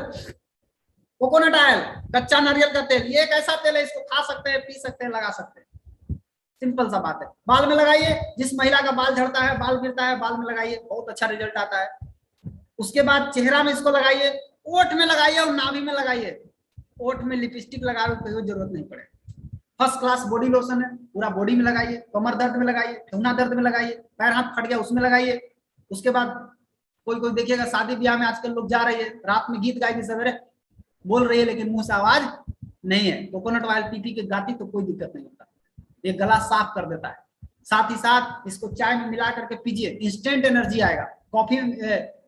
कोकोनट ऑयल, कच्चा नारियल का तेल, ये एक ऐसा तेल है, इसको खा सकते हैं, पी सकते हैं, लगा सकते हैं। सिंपल सा बात है। बाल में लगाइए, जिस महिला का बाल झड़ता है, बाल गिरता है, बाल में लगाइए, बहुत अच्छा रिजल्ट आता है। उसके बाद चेहरा में इसको लगाइए, ओठ में लगाइए और नाभि में लगाइए। ओठ में लिपस्टिक लगाने की कोई जरूरत नहीं पड़े। फर्स्ट क्लास बॉडी लोशन है, पूरा बॉडी में लगाइए, कमर दर्द में लगाइए, ठेहुना दर्द में लगाइए, पैर हाथ फट गया उसमें लगाइए। उसके बाद कोई देखिएगा शादी ब्याह में आजकल लोग जा रही है, रात में गीत गाएगी, सवेरे बोल रही है लेकिन मुंह से आवाज नहीं है। कोकोनट ऑयल पी के गाती तो कोई दिक्कत नहीं होता, ये गला साफ कर देता है। साथ ही साथ इसको चाय में मिला करके पीजिए, इंस्टेंट एनर्जी आएगा। कॉफी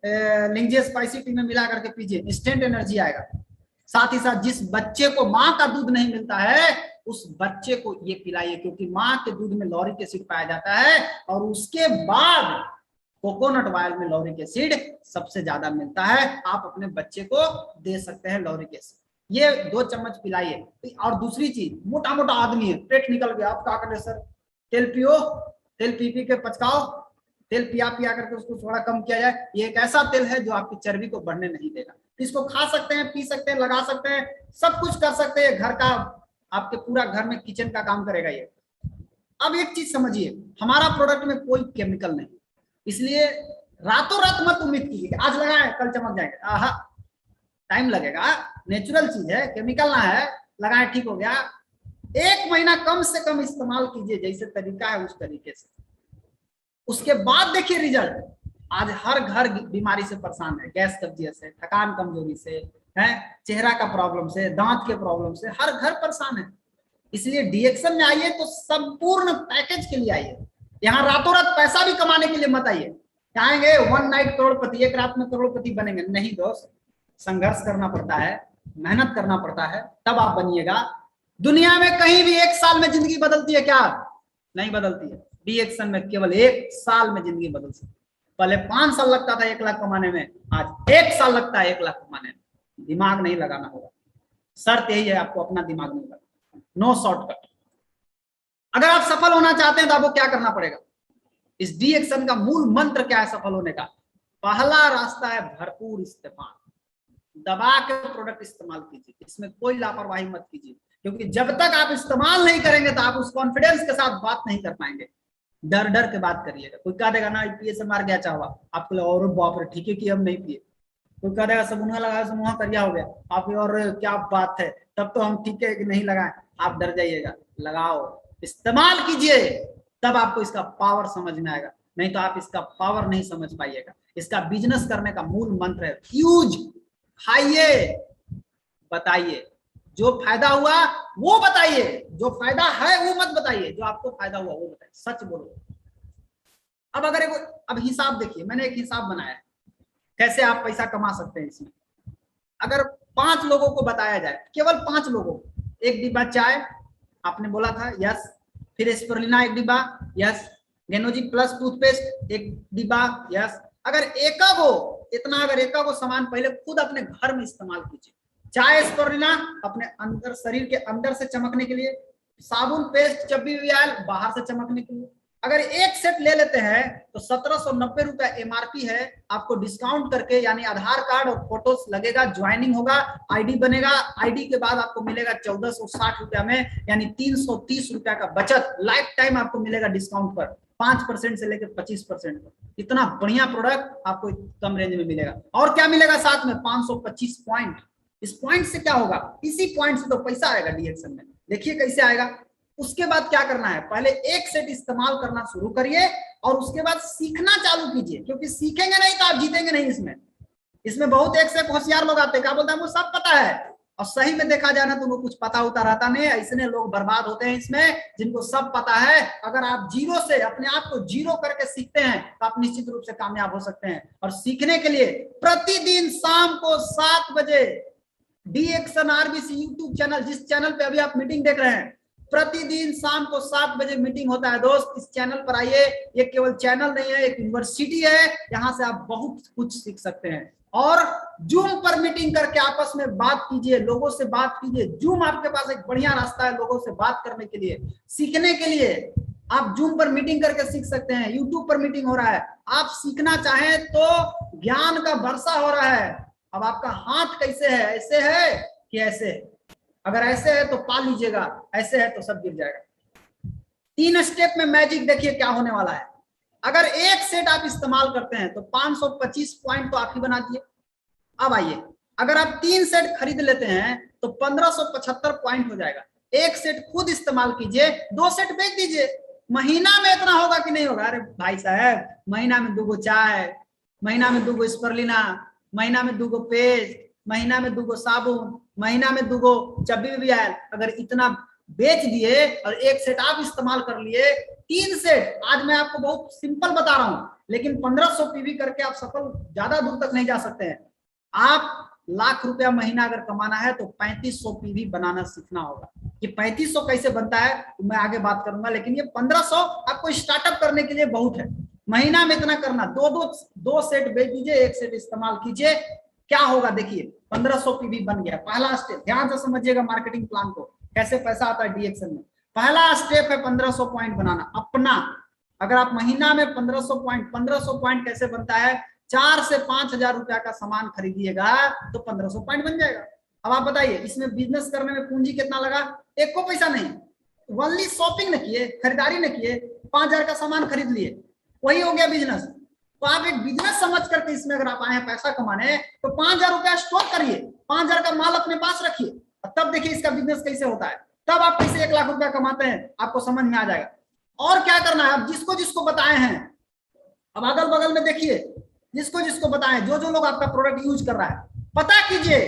लिंजे स्पाइसी टी में मिला करके पीजिए, इंस्टेंट एनर्जी आएगा। साथ ही साथ जिस बच्चे को माँ का दूध नहीं मिलता है उस बच्चे को ये पिलाइए, क्योंकि माँ के दूध में लॉरिक एसिड पाया जाता है और उसके बाद कोकोनट ऑयल में लॉरिक एसिड सबसे ज्यादा मिलता है। आप अपने बच्चे को दे सकते हैं लॉरिक एसिड, ये 2 चम्मच पिलाइए। और दूसरी चीज, मोटा मोटा आदमी है, पेट निकल गया, आप क्या करें सर, तेल पियो, तेल पी पी के पचकाओ, तेल पिया पिया करके उसको थोड़ा कम किया जाए। ये एक ऐसा तेल है जो आपकी चर्बी को बढ़ने नहीं देगा। इसको खा सकते हैं, पी सकते हैं, लगा सकते हैं, सब कुछ कर सकते हैं। घर का आपके पूरा घर में किचन का काम करेगा ये। अब एक चीज समझिए, हमारा प्रोडक्ट में कोई केमिकल नहीं, इसलिए रातों रात मत उम्मीद कीजिए आज लगाए कल चमक जाएंगे। आहा, टाइम लगेगा, नेचुरल चीज है, केमिकल ना है, लगाए ठीक हो गया। 1 महीना कम से कम इस्तेमाल कीजिए, जैसे तरीका है उस तरीके से, उसके बाद देखिए रिजल्ट। आज हर घर बीमारी से परेशान है, गैस कब्जियत से, थकान कमजोरी से है, चेहरा का प्रॉब्लम से, दांत के प्रॉब्लम से, हर घर परेशान है। इसलिए डीएक्शन में आइए तो संपूर्ण पैकेज के लिए आइए। यहाँ रातों रात पैसा भी कमाने के लिए मत आइए, आएंगे वन नाइट करोड़पति, एक रात में करोड़पति बनेंगे, नहीं दोस्त। संघर्ष करना पड़ता है, मेहनत करना पड़ता है, तब आप बनिएगा। दुनिया में कहीं भी 1 साल में जिंदगी बदलती है क्या? नहीं बदलती है। डीएक्शन में केवल 1 साल में जिंदगी बदल सकती है। पहले 5 साल लगता था 1 लाख कमाने में, आज 1 साल लगता है 1 लाख कमाने में। दिमाग नहीं लगाना होगा, शर्त यही है, आपको अपना दिमाग नहीं लगाना, नो शॉर्टकट। अगर आप सफल होना चाहते हैं तो आपको क्या करना पड़ेगा? इस डीएक्शन का मूल मंत्र क्या है सफल होने का? पहला रास्ता है भरपूर इस्तेमाल, दबा के प्रोडक्ट इस्तेमाल कीजिए, इसमें कोई लापरवाही मत कीजिए, क्योंकि जब तक आप इस्तेमाल नहीं करेंगे तो आप उस कॉन्फिडेंस के साथ बात नहीं कर पाएंगे। डर डर के बात करिएगा। कोई कह देगा ना पिए से मार गया चाहवा, आपको और बाप रे ठीक है कि हम नहीं पिए। कोई कह देगा समूह लगाया, समूह करिया हो गया, आप और क्या बात है, तब तो हम ठीक है कि नहीं लगाए। आप डर जाइएगा, लगाओ, इस्तेमाल कीजिए, तब आपको इसका पावर समझ में आएगा, नहीं तो आप इसका पावर नहीं समझ पाइएगा। इसका बिजनेस करने का मूल मंत्र है यूज, खाइए, बताइए, जो फायदा हुआ वो बताइए, जो फायदा है वो मत बताइए, जो आपको फायदा हुआ वो बताइए, सच बोलो। अब अगर अब हिसाब देखिए, मैंने एक हिसाब बनाया है कैसे आप पैसा कमा सकते हैं इसमें। अगर 5 लोगों को बताया जाए, केवल 5 लोगों को, 1 डिब्बा चाय आपने बोला था, यस, फिर स्पिरुलिना 1 डिब्बा, यस, गेनोजी प्लस टूथपेस्ट 1 डिब्बा, यस। अगर अगर एका को सामान पहले खुद अपने घर में इस्तेमाल कीजिए, चाय स्पिरुलिना अपने अंदर, शरीर के अंदर से चमकने के लिए, साबुन पेस्ट चब्बी ऑयल बाहर से चमकने के लिए। अगर एक सेट ले लेते हैं तो 1790 रुपया एमआरपी है, आपको डिस्काउंट करके यानी आधार कार्ड और फोटो लगेगा, ज्वाइनिंग होगा, आईडी बनेगा, आईडी के बाद आपको मिलेगा 1460 रुपया में, यानी 330 रुपया का बचत लाइफ टाइम आपको मिलेगा डिस्काउंट पर, 5% से लेकर 25% पर। इतना बढ़िया प्रोडक्ट आपको कम रेंज में मिलेगा। और क्या मिलेगा साथ में? 525 पॉइंट। इस पॉइंट से क्या होगा? इसी पॉइंट से तो पैसा आएगा डीएक्शन में। देखिए कैसे आएगा। उसके बाद क्या करना है, पहले एक सेट इस्तेमाल करना शुरू करिए और उसके बाद सीखना चालू कीजिए, क्योंकि सीखेंगे नहीं तो आप जीतेंगे नहीं। इसमें बहुत एक से होशियार लोग आते हैं, क्या बोलते हैं, वो सब पता है, और सही में देखा जाए ना तो उनको कुछ पता होता रहता नहीं। ऐसे लोग बर्बाद होते हैं इसमें, जिनको सब पता है। अगर आप जीरो से अपने आप को जीरो करके सीखते हैं तो आप निश्चित रूप से कामयाब हो सकते हैं। और सीखने के लिए प्रतिदिन शाम को 7 बजे डीएक्शन आरबीसी यूट्यूब चैनल, जिस चैनल पे अभी आप मीटिंग देख रहे हैं, प्रतिदिन शाम को 7 बजे मीटिंग होता है। दोस्त, इस चैनल पर आइए। ये केवल चैनल नहीं है, एक यूनिवर्सिटी है, यहाँ से आप बहुत कुछ सीख सकते हैं। और जूम पर मीटिंग करके आपस में बात कीजिए, लोगों से बात कीजिए। जूम आपके पास एक बढ़िया रास्ता है लोगों से बात करने के लिए, सीखने के लिए। आप जूम पर मीटिंग करके सीख सकते हैं, यूट्यूब पर मीटिंग हो रहा है। आप सीखना चाहें तो ज्ञान का वर्षा हो रहा है। अब आपका हाथ कैसे है, ऐसे है कि ऐसे है? अगर ऐसे है तो पा लीजिएगा, ऐसे है तो सब गिर जाएगा। 3 स्टेप में मैजिक देखिए क्या होने वाला है। अगर एक सेट आप इस्तेमाल करते हैं तो 525 पॉइंट तो आप ही बना दिए। अब आइए, अगर आप 3 सेट खरीद लेते हैं तो 1575 पॉइंट हो जाएगा। एक सेट खुद इस्तेमाल कीजिए, 2 सेट बेच दीजिए। महीना में इतना होगा कि नहीं होगा? अरे भाई साहब, महीना में 2 चाय, महीना में 2 स्पिरुलिना, महीना में 2 पेस्ट, महीना में 2 साबुन, महीना में 2 चब्बी ऑयल, अगर इतना बेच दिए और एक सेट आप इस्तेमाल कर लिए 3 सेट। आज मैं आपको बहुत सिंपल बता रहा हूं, लेकिन 1500 पीवी करके आप सफल ज्यादा दूर तक नहीं जा सकते हैं। आप लाख रुपया महीना अगर कमाना है तो 3500 पीवी बनाना सीखना होगा। ये 3500 कैसे बनता है तो मैं आगे बात करूंगा, लेकिन ये 1500 आपको स्टार्टअप करने के लिए बहुत है। महीना में इतना करना, दो सेट बेच दीजिए, एक सेट इस्तेमाल कीजिए, क्या होगा देखिए 1500 पीवी बन गया। पहला स्टेप ध्यान से समझिएगा मार्केटिंग प्लान को, कैसे पैसा आता है डीएक्शन में। पहला स्टेप है 1500 पॉइंट बनाना अपना। अगर आप महीना में 1500 पॉइंट कैसे बनता है, 4 से 5000 रुपया का सामान खरीदिएगा तो 1500 पॉइंट बन जाएगा। अब आप बताइए इसमें बिजनेस करने में पूंजी कितना लगा, एक को पैसा नहीं, ओनली शॉपिंग न किए, खरीदारी न किए, 5000 का सामान खरीद लिए, वही हो गया बिजनेस। तो आप एक बिजनेस समझ करके इसमें अगर आप आए हैं पैसा कमाने तो 5000 रुपया स्टोर करिए, 5000 का माल अपने पास रखिए, तब देखिए इसका बिजनेस कैसे होता है, तब आप कैसे 1 लाख रुपया कमाते हैं आपको समझ में आ जाएगा। और क्या करना है, अब जिसको जिसको बताए हैं, अब अगल बगल में देखिए जिसको जिसको बताए, जो जो लोग आपका प्रोडक्ट यूज कर रहा है, पता कीजिए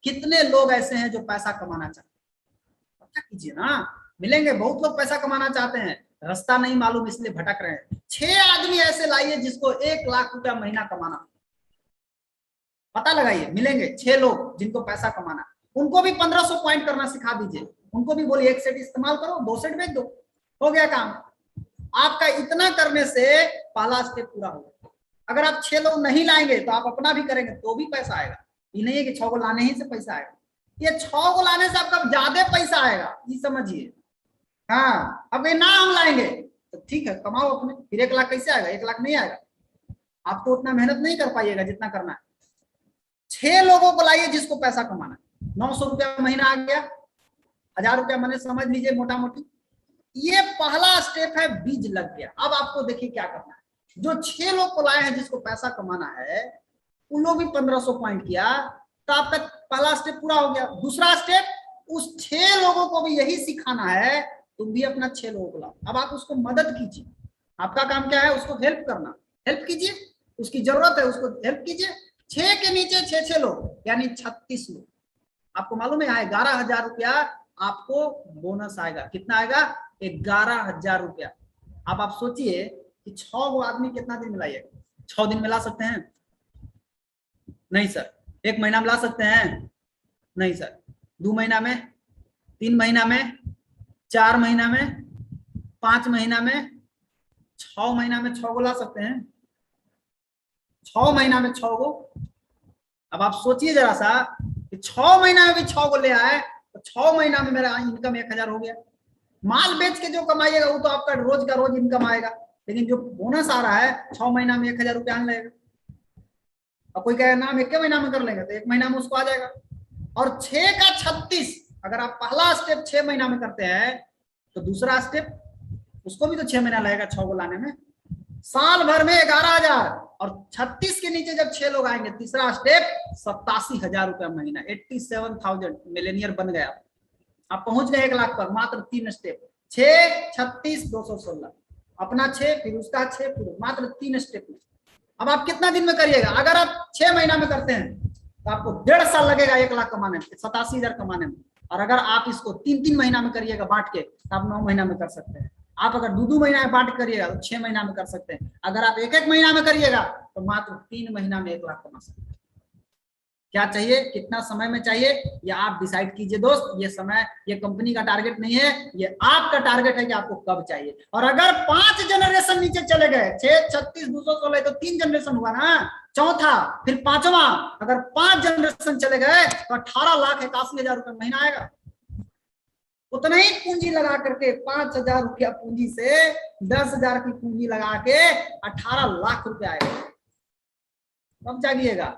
कितने लोग ऐसे हैं जो पैसा कमाना चाहते हैं। पता कीजिए ना, मिलेंगे बहुत लोग पैसा कमाना चाहते हैं, रास्ता नहीं मालूम इसलिए भटक रहे हैं। 6 आदमी ऐसे लाइए जिसको 1 लाख रुपया महीना कमाना, पता लगाइए, मिलेंगे 6 लोग जिनको पैसा कमाना। उनको भी 1500 पॉइंट करना सिखा दीजिए, उनको भी बोलिए 1 सेट इस्तेमाल करो, 2 सेट बेच दो, हो गया काम आपका। इतना करने से पहला स्टेप पूरा होगा। अगर आप 6 लोग नहीं लाएंगे तो आप अपना भी करेंगे तो भी पैसा आएगा। ये नहीं है कि 6 को लाने ही से पैसा आएगा, ये 6 को लाने से आपका ज्यादा पैसा आएगा, ये समझिए। हाँ, अब ये ना हम लाएंगे तो ठीक है, कमाओ अपने, फिर 1 लाख कैसे आएगा, 1 लाख नहीं आएगा। आप तो उतना मेहनत नहीं कर पाइएगा जितना करना है। 6 लोगों को लाइए जिसको पैसा कमाना है, 900 रुपया महीना आ गया, 1000 रुपया मैंने समझ लीजिए मोटा मोटी। ये पहला स्टेप है, बीज लग गया। अब आपको देखिए क्या करना है, जो 6 लोग को लाए हैं जिसको पैसा कमाना है, उन लोग भी 1500 पॉइंट किया तो आपका पहला स्टेप पूरा हो गया। दूसरा स्टेप, उस 6 लोगों को भी यही सिखाना है, तुम भी अपना 6 लोगों को लाओ। अब आप उसको मदद कीजिए, आपका काम क्या है, उसको हेल्प करना, हेल्प कीजिए, उसकी जरूरत है उसको हेल्प कीजिए। 6 के नीचे 6 लोग यानी 36 लोग। आपको मालूम है 11,000 रुपया आपको बोनस आएगा। कितना आएगा, 11,000 रुपया। अब आप सोचिए कि 6 आदमी कितना दिन में लाइएगा, 6 दिन में ला सकते हैं? नहीं सर। 1 महीना में ला सकते हैं? नहीं सर। 2 महीना में, 3 महीना में, 4 महीना में, 5 महीना में, 6 महीना में 6 को ला सकते हैं? 6 महीना में 6 को। अब आप सोचिए जरा सा कि 6 महीना में भी 6 को ले आए तो 6 महीना में मेरा इनकम 1000 हो गया। माल बेच के जो कमाइएगा वो तो आपका रोज का रोज इनकम आएगा, लेकिन जो बोनस आ रहा है 6 महीना में 1000 रुपया आने लगेगा। अब कोई कहेगा ना हम 1 महीना में कर लेंगे, तो 1 महीना में उसको आ जाएगा। और 6 का 36, अगर आप पहला स्टेप 6 महीना में करते हैं तो दूसरा स्टेप उसको भी तो 6 महीना लगेगा 6 को लाने में। साल भर में 11,000, और 36 के नीचे जब 6 लोग आएंगे, तीसरा स्टेप 87,000 रुपया महीना, 87,000 मिलेनियर बन गया। आप पहुंच गए 1 लाख पर, मात्र 3 स्टेप, 6, 36, 216, अपना 6 फिर उसका 6, फिर मात्र 3 स्टेप में। अब आप कितना दिन में करिएगा? अगर आप 6 महीना में करते हैं तो आपको 1.5 साल लगेगा 1 लाख कमाने में, 87,000 कमाने में। और अगर आप इसको 3-3 महीना में करिएगा बांट के तो आप 9 महीना में कर सकते हैं। आप अगर 2-2 महीना में बांट करिएगा तो 6 महीना में कर सकते हैं। अगर आप 1-1 महीना में करिएगा तो मात्र 3 महीना में 1 लाख कमा सकते हैं। क्या चाहिए, कितना समय में चाहिए, ये आप डिसाइड कीजिए दोस्त। ये समय, ये कंपनी का टारगेट नहीं है, ये आपका टारगेट है कि आपको कब चाहिए। और अगर 5 जनरेशन नीचे चले गए, 6, 36, 216 तो 3 जनरेशन हुआ ना, चौथा फिर 5वां, अगर 5 जनरेशन चले गए तो 18,81,000 रुपये महीना आएगा। उतना ही पूंजी लगा करके 5,000 रुपया पूंजी से 10,000 की पूंजी लगा के 18 लाख रुपया आएगा। कब जागिएगा?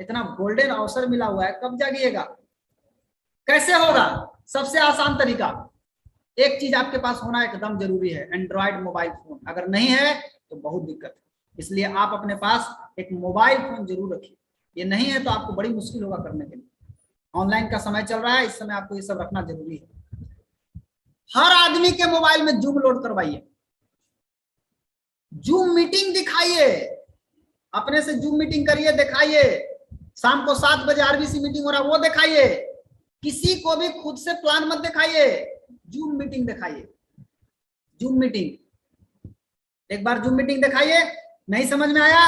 इतना गोल्डन अवसर मिला हुआ है, कब जागिएगा? कैसे होगा? सबसे आसान तरीका, एक चीज आपके पास होना एकदम जरूरी है, एंड्रॉइड मोबाइल फोन। अगर नहीं है तो बहुत दिक्कत है, इसलिए आप अपने पास एक मोबाइल फोन जरूर रखिए। ये नहीं है तो आपको बड़ी मुश्किल होगा करने के लिए। ऑनलाइन का समय चल रहा है, इस समय आपको ये सब रखना जरूरी है। हर आदमी के मोबाइल में जूम लोड करवाइए, जूम मीटिंग दिखाइए, अपने से जूम मीटिंग करिए, दिखाइए। शाम को 7 बजे आरबीसी मीटिंग हो रहा है वो दिखाइए। किसी को भी खुद से प्लान मत दिखाइए, जूम मीटिंग दिखाइए। जूम मीटिंग एक बार जूम मीटिंग दिखाइए, नहीं समझ में आया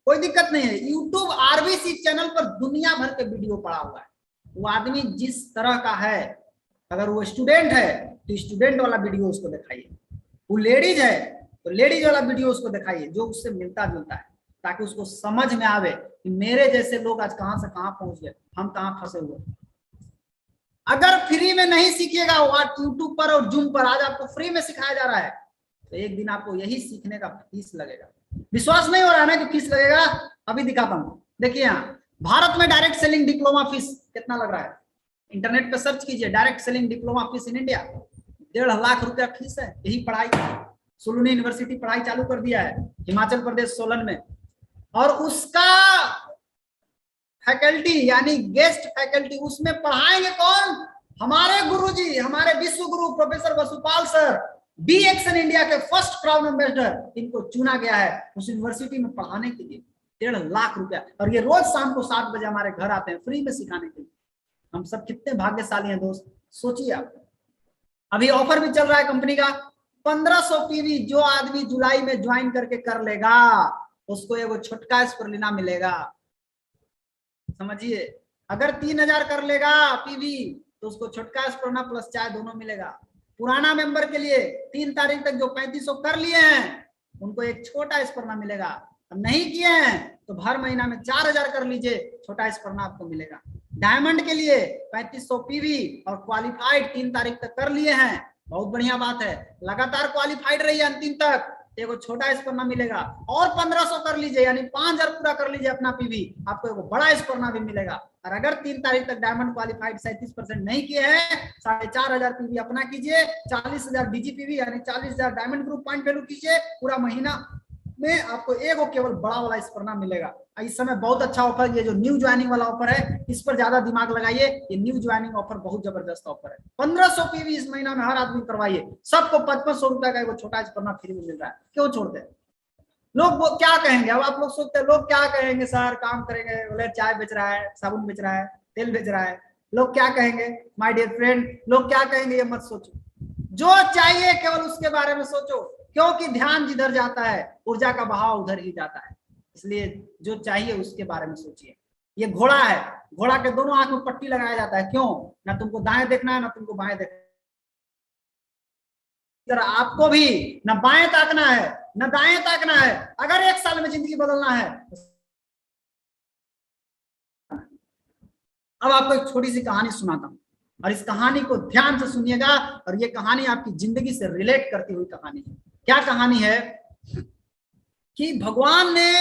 कोई दिक्कत नहीं है, यूट्यूब आरबीसी चैनल पर दुनिया भर के वीडियो पड़ा हुआ है। वो आदमी जिस तरह का है, अगर वो स्टूडेंट है तो स्टूडेंट वाला वीडियो उसको दिखाइए, वो लेडीज है तो लेडीज वाला वीडियो उसको दिखाइए जो उससे मिलता जुलता है, ताकि उसको समझ में आवे कि मेरे जैसे लोग आज कहां से कहां पहुंच गए, हम कहां फंसे हुए। अगर फ्री में नहीं सीखिएगा यूट्यूब पर और जूम पर, आज आपको फ्री में सिखाया जा रहा है, तो एक दिन आपको यही सीखने का फीस लगेगा। विश्वास नहीं हो रहा है ना कि फीस लगेगा, अभी दिखाता हूं। देखिए यहाँ भारत में डायरेक्ट सेलिंग डिप्लोमा फीस कितना लग रहा है, इंटरनेट पे सर्च कीजिए, direct selling diploma fees in India 1.5 lakh रुपया फीस है। यही पढ़ाई सुलूनी यूनिवर्सिटी पढ़ाई चालू कर दिया है हिमाचल प्रदेश सोलन में, और उसका फैकल्टी यानी गेस्ट फैकल्टी उसमें पढ़ाएंगे कौन, हमारे गुरुजी, हमारे विश्व गुरु professor Vasupal sir, B action India के फर्स्ट क्राउन एम्बेसडर, इनको चुना गया है उस यूनिवर्सिटी में पढ़ाने के लिए 1.5 लाख रुपया, और ये रोज शाम को 7 बजे हमारे घर आते हैं फ्री में सिखाने के लिए। हम सब कितने भाग्यशाली हैं दोस्त, सोचिए आप। अभी ऑफर भी चल रहा है कंपनी का, 1500 पीवी जो आदमी जुलाई में ज्वाइन करके कर लेगा उसको एगो छोटका स्पर्लिना मिलेगा, समझिए। अगर 3000 कर लेगा पीवी तो उसको छोटका स्पर्लिना प्लस चाय दोनों मिलेगा। पुराना मेंबर के लिए 3 तारीख तक जो 3500 कर लिए हैं उनको एक छोटा स्पर्लिना मिलेगा, नहीं किए हैं तो भर महीना में 4000 कर लीजिए, छोटा स्पर्लिना आपको मिलेगा। डायमंड के लिए 3500 पीवी और क्वालिफाइड 3 तारीख तक कर लिए हैं, बहुत बढ़िया बात है, लगातार क्वालिफाइड रहिए अंतिम तक, एगो छोटा स्पर्ना मिलेगा। और 1500 कर लीजिए यानी 5000 पूरा कर लीजिए अपना पीवी, आपको एगो बड़ा स्पर्ना भी मिलेगा। और अगर 3 तारीख तक डायमंड क्वालिफाइड 37% नहीं किए हैं, 4500 पीवी अपना कीजिए, 40,000 डीजी पीवी यानी 40,000 डायमंड ग्रुप पॉइंट वैल्यू कीजिए, पूरा महीना में आपको एगो केवल बड़ा वाला स्पर्ना मिलेगा। इस समय बहुत अच्छा ऑफर, ये जो न्यू ज्वाइनिंग वाला ऑफर है इस पर ज्यादा दिमाग लगाइए, ये न्यू ज्वाइनिंग ऑफर बहुत जबरदस्त ऑफर है। 1500 पीवी इस महीना में हर आदमी करवाइए, सबको 5500 रुपए का एक छोटा स्पर्ना फ्री में मिल रहा है। क्यों छोड़ते हैं लोग, वो क्या कहेंगे, अब आप लोग सोचते हैं लोग क्या कहेंगे, सर काम करेंगे, बोले चाय बेच रहा है, साबुन बेच रहा है, तेल बेच रहा है, लोग क्या कहेंगे। माय डियर फ्रेंड, लोग क्या कहेंगे ये मत सोचो, जो चाहिए केवल उसके बारे में सोचो, क्योंकि ध्यान जिधर जाता है ऊर्जा का बहाव उधर ही जाता है, इसलिए जो चाहिए उसके बारे में सोचिए। ये घोड़ा है, घोड़ा के दोनों आंख में पट्टी लगाया जाता है, क्यों, ना तुमको दाएं देखना है ना तुमको बाएं देखना है, आपको भी ना बाएं ताकना है ना दाएं ताकना है। अगर 1 साल में जिंदगी बदलना है, अब आपको एक छोटी सी कहानी सुनाता हूं और इस कहानी को ध्यान से सुनिएगा, और ये कहानी आपकी जिंदगी से रिलेट करती हुई कहानी है। क्या कहानी है कि भगवान ने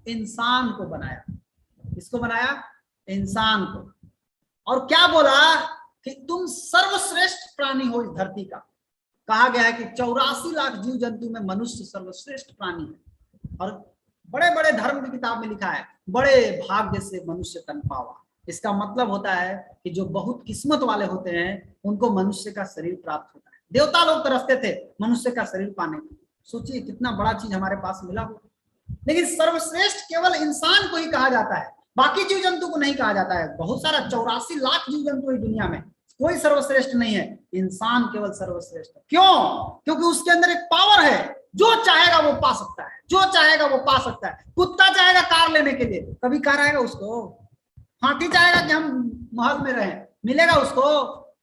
इंसान को बनाया, किसको बनाया, इंसान को, और क्या बोला कि तुम सर्वश्रेष्ठ प्राणी हो इस धरती का। कहा गया है कि 84 लाख जीव जंतु में मनुष्य सर्वश्रेष्ठ प्राणी है, और बड़े बड़े धर्म की किताब में लिखा है बड़े भाग्य से मनुष्य तन पावा। इसका मतलब होता है कि जो बहुत किस्मत वाले होते हैं उनको मनुष्य का शरीर प्राप्त होता है। देवता लोग तरसते थे मनुष्य का शरीर पाने के, सोचिए कितना बड़ा चीज हमारे पास मिला हुआ। लेकिन सर्वश्रेष्ठ केवल इंसान को ही कहा जाता है, बाकी जीव जंतु को नहीं कहा जाता है। बहुत सारा 84 लाख जीव जंतु है दुनिया में, कोई सर्वश्रेष्ठ नहीं है, इंसान केवल सर्वश्रेष्ठ है। क्यों, क्योंकि उसके अंदर एक पावर है, जो चाहेगा वो पा सकता है, जो चाहेगा वो पा सकता है। कुत्ता चाहेगा कार लेने के लिए, कभी कार आएगा उसको? हाथी चाहेगा कि हम महल में रहें, मिलेगा उसको?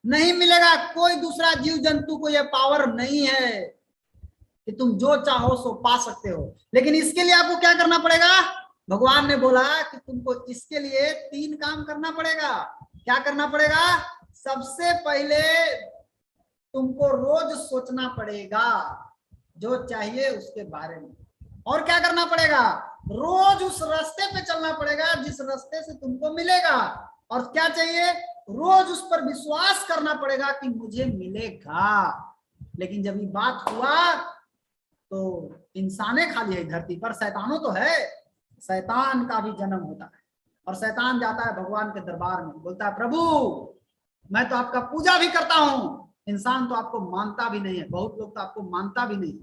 नहीं मिलेगा। कोई दूसरा जीव जंतु को यह पावर नहीं है कि तुम जो चाहो सो पा सकते हो। लेकिन इसके लिए आपको क्या करना पड़ेगा, भगवान ने बोला कि तुमको इसके लिए 3 काम करना पड़ेगा। क्या करना पड़ेगा, सबसे पहले तुमको रोज सोचना पड़ेगा जो चाहिए उसके बारे में, और क्या करना पड़ेगा, रोज उस रास्ते पे चलना पड़ेगा जिस रास्ते से तुमको मिलेगा, और क्या चाहिए, रोज उस पर विश्वास करना पड़ेगा कि मुझे मिलेगा। लेकिन जब ये बात हुआ तो इंसाने खाली है धरती पर, शैतानों तो है, शैतान का भी जन्म होता है, और शैतान जाता है भगवान के दरबार में, बोलता है प्रभु मैं तो आपका पूजा भी करता हूं, इंसान तो आपको मानता भी नहीं है, बहुत लोग तो आपको मानता भी नहीं।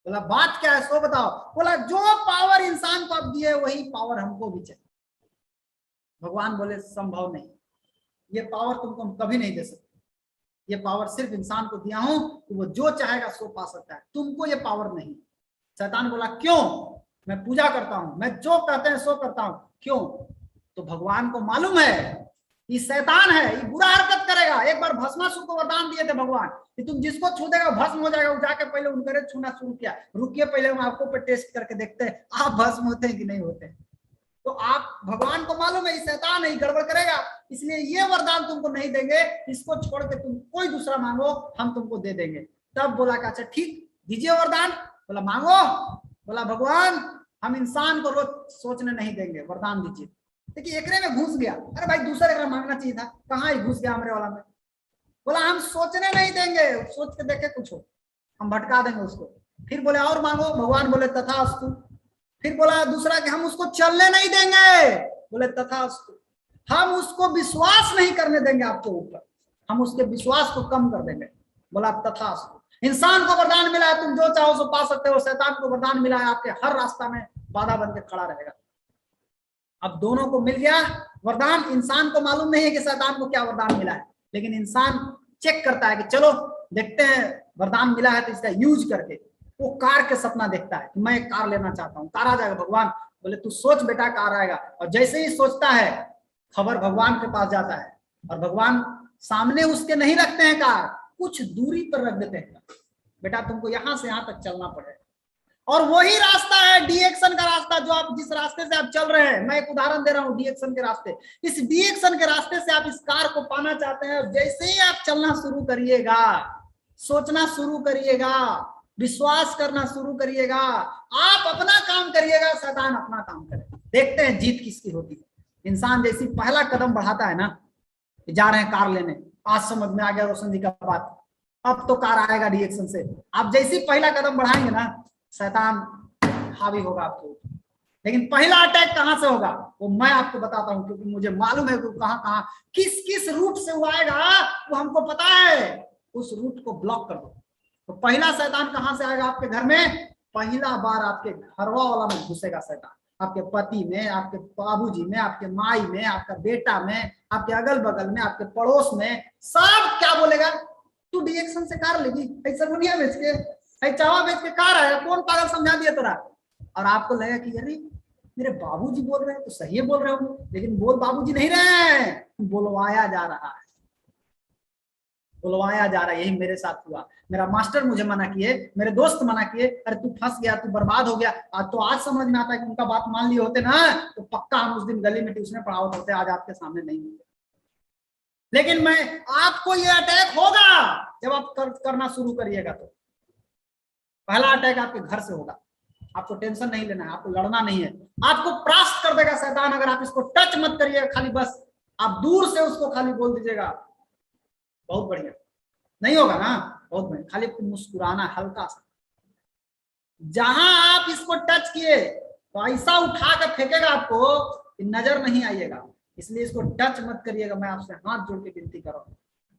बोला बात क्या है सो बताओ। बोला जो पावर इंसान को आप दिए वही पावर हमको भी चाहिए। भगवान बोले संभव नहीं, ये पावर तुमको हम कभी नहीं दे सकते, ये पावर सिर्फ इंसान को दिया हूं कि वो जो चाहेगा सो पा सकता है, तुमको ये पावर नहीं। शैतान बोला क्यों? मैं पूजा करता हूं, मैं जो कहते हैं सो करता हूं। क्यों? तो भगवान को मालूम है ये शैतान है, ये बुरा हरकत करेगा। एक बार भस्मासुर को वरदान दिए थे भगवान कि तुम जिसको छू देगा भस्म हो जाएगा। वो जाके पहले उनके छूना शुरू किया। रुकिए पहले हम आपको पे टेस्ट करके देखते हैं आप भस्म होते हैं कि नहीं होते। तो आप भगवान को मालूम है ये शैतान है, गड़बड़ करेगा, इसलिए ये वरदान तुमको नहीं देंगे, इसको छोड़ के तुम कोई दूसरा मांगो, हम तुमको दे देंगे। तब बोला कि अच्छा ठीक दीजिए वरदान। बोला मांगो। बोला भगवान हम इंसान को रोज सोचने नहीं देंगे, वरदान दीजिए। देखिए एकरे में घुस गया। अरे भाई दूसरे का मांगना चाहिए था, कहाँ ही घुस गया हमरे वाला में। बोला हम सोचने नहीं देंगे, सोच के देखे कुछ हो, हम भटका देंगे उसको। फिर बोले और मांगो। भगवान बोले तथास्तु। फिर बोला दूसरा कि हम उसको चलने नहीं देंगे। बोले तथास्तु। हम उसको विश्वास नहीं करने देंगे आपके ऊपर, हम उसके विश्वास को कम कर देंगे। बोला तथास्तु। इंसान को वरदान मिला है तुम जो चाहो सो पा सकते हो, शैतान को वरदान मिला है आपके हर रास्ता में बाधा बन के खड़ा रहेगा। अब दोनों को मिल गया वरदान। इंसान को मालूम नहीं है कि शैतान को क्या वरदान मिला है, लेकिन इंसान चेक करता है कि चलो देखते हैं वरदान मिला है तो इसका यूज करके। वो कार के सपना देखता है कि मैं एक कार लेना चाहता हूँ। कार आ जाएगा। भगवान बोले तू सोच बेटा कार आएगा। और जैसे ही सोचता है खबर भगवान के पास जाता है और भगवान सामने उसके नहीं रखते हैं कार, कुछ दूरी पर रख देते हैं। बेटा तुमको यहां से यहां तक चलना पड़ेगा। और वही रास्ता है डी एक्शन का रास्ता, जो आप जिस रास्ते से आप चल रहे हैं। मैं एक उदाहरण दे रहा हूं डी एक्शन के रास्ते। इस डी एक्शन के रास्ते से आप इस कार को पाना चाहते हैं। जैसे ही आप चलना शुरू करिएगा, सोचना शुरू करिएगा, विश्वास करना शुरू करिएगा, आप अपना काम करिएगा, शैतान अपना काम करेगा। देखते हैं जीत किसकी होती है। इंसान जैसी पहला कदम बढ़ाता है ना, जा रहे हैं कार लेने, आज समझ में आ गया रोशन जी का बात, अब तो कार आएगा रिएक्शन से। आप जैसी पहला कदम बढ़ाएंगे ना, शैतान हावी होगा आपके ऊपर। लेकिन पहला अटैक कहां से होगा वो मैं आपको बताता हूं, क्योंकि मुझे मालूम है कि कहां कहां किस किस रूट से वो आएगा, वो हमको पता है। उस रूट को ब्लॉक कर दो। तो पहला शैतान कहां से आएगा आपके घर में? पहला बार आपके घरवा वाला में घुसेगा शैतान। आपके पति में, आपके बाबूजी में, आपके माई में, आपका बेटा में, आपके अगल बगल में, आपके पड़ोस में। सब क्या बोलेगा? तू डीएक्शन से कार लेगी, ऐसा दुनिया बेच के, चावा बेच के कार आएगा, कौन पागल समझा दिया तेरा? और आपको लगा कि अरे मेरे बाबूजी बोल रहे हैं तो सही बोल रहे हो, लेकिन बोल बाबूजी नहीं रहे हैं, बोलवाया जा रहा है, बुलवाया जा रहा है। यही मेरे साथ हुआ। मेरा मास्टर मुझे मना किए, मेरे दोस्त मना किए, अरे तू फंस गया, तू बर्बाद हो गया। तो आज समझ में आता है कि उनका बात मान लिए होते ना तो पक्का हम उस दिन गली में ट्यूशन पढ़ाओ होते, आज आपके सामने नहीं होते। लेकिन मैं आपको ये अटैक होगा जब आप करना शुरू करिएगा। तो पहला अटैक आपके घर से होगा। आपको टेंशन नहीं लेना है, आपको लड़ना नहीं है, आपको परास्त कर देगा शैतान। अगर आप इसको टच मत करिएगा, खाली बस आप दूर से उसको खाली बोल दीजिएगा बहुत बढ़िया, नहीं होगा ना, बहुत बढ़िया, खाली मुस्कुराना हल्का सा। जहां आप इसको टच किए तो ऐसा उठा कर फेंकेगा आपको कि नजर नहीं आइएगा। इसलिए इसको टच मत करिएगा, मैं आपसे हाथ जोड़ के विनती कर रहा हूं।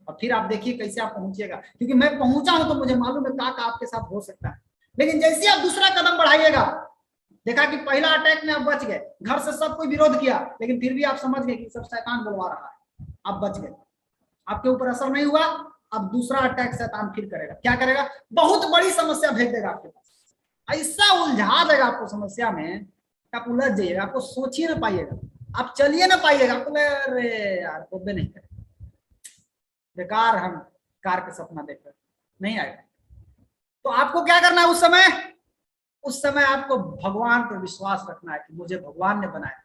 और फिर आप देखिए कैसे आप पहुंचिएगा, क्योंकि मैं पहुंचा हूं तो मुझे मालूम है क्या आपके साथ हो सकता है। लेकिन जैसे आप दूसरा कदम बढ़ाइएगा, देखा कि पहला अटैक में आप बच गए, घर से सब कोई विरोध किया, लेकिन फिर भी आप समझ गए कि सब शैतान बुलवा रहा है, आप बच गए, आपके ऊपर असर नहीं हुआ। अब दूसरा अटैक शैतान फिर करेगा। क्या करेगा? बहुत बड़ी समस्या भेज देगा आपके पास, ऐसा उलझा देगा आपको समस्या में, आप उलझ जाइएगा, आपको सोच ही ना पाइएगा, आप चलिए ना पाइएगा, आपको अरे यार कोबे नहीं करेगा, बेकार हम कार के सपना देखकर नहीं आएगा। तो आपको क्या करना है उस समय आपको भगवान पर विश्वास रखना है कि मुझे भगवान ने बनाया,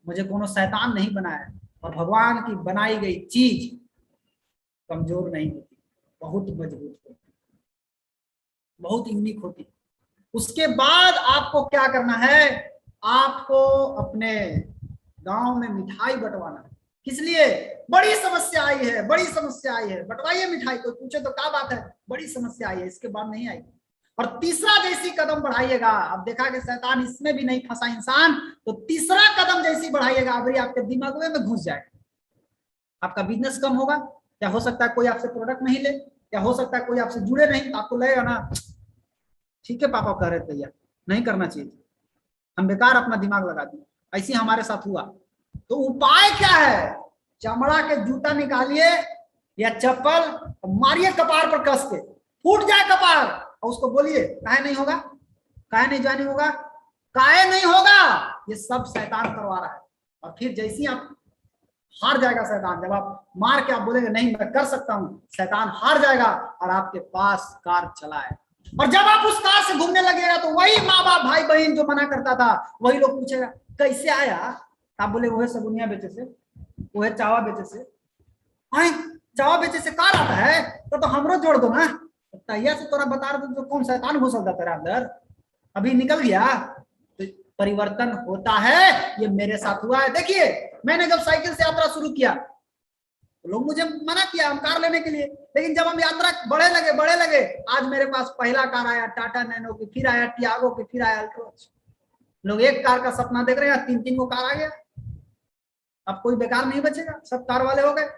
मुझे कोनो शैतान नहीं बनाया, और भगवान की बनाई गई चीज कमजोर नहीं होती, बहुत मजबूत होती, बहुत यूनिक होती। उसके बाद आपको क्या करना है? आपको अपने गांव में मिठाई बंटवाना है। किस लिए? बड़ी समस्या आई है, बड़ी समस्या आई है, बंटवाइए मिठाई। कोई पूछे तो क्या बात है, बड़ी समस्या आई है, इसके बाद नहीं आई। और तीसरा जैसी कदम बढ़ाइएगा, अब देखा कि शैतान इसमें भी नहीं फंसा इंसान, तो तीसरा कदम जैसी बढ़ाइएगा, अभी आपके दिमाग में घुस जाएगा। आपका बिजनेस कम होगा, क्या हो सकता है कोई आपसे प्रोडक्ट नहीं ले, क्या हो सकता है कोई आपसे जुड़े नहीं, तो आपको लगेगा ना ठीक है पापा कह रहे थे यार नहीं करना चाहिए, हम बेकार अपना दिमाग लगा दिए। ऐसे हमारे साथ हुआ। तो उपाय क्या है? चमड़ा के जूता निकालिए या चप्पल मारिए कपार पर कस के, फूट जाए कपार, और उसको बोलिए काहे नहीं होगा, काहे नहीं ज्वाइनिंग होगा? काहे नहीं होगा? ये सब शैतान करवा रहा है। और फिर जैसे ही आप हार जाएगा शैतान, जब आप मार के आप बोलेंगे नहीं मैं कर सकता हूं, शैतान हार जाएगा और आपके पास कार चलाए। और जब आप उस कार से घूमने लगेगा तो वही माँ बाप भाई बहन जो मना करता था वही लोग पूछेगा कैसे आया? आप बोले वह सगुनिया बेचे से, वह चावा बेचे से। चावा बेचे से कार आता है तो हमरो जोड़ दो ना। तैया से तोरा बता रहा तो कौन शैतान घुसल था तेरा अंदर, अभी निकल गया। तो परिवर्तन होता है, ये मेरे साथ हुआ है। देखिए मैंने जब साइकिल से यात्रा शुरू किया तो लोग मुझे मना किया हम कार लेने के लिए, लेकिन जब हम यात्रा बढ़े लगे आज मेरे पास पहला कार आया टाटा नैनो की, फिर आया टियागो की, फिर आया अल्ट्रोज। लोग एक कार का सपना देख रहे हैं, 3-3 को कार आ गया। अब कोई बेकार नहीं बचेगा, सब कार वाले हो गए।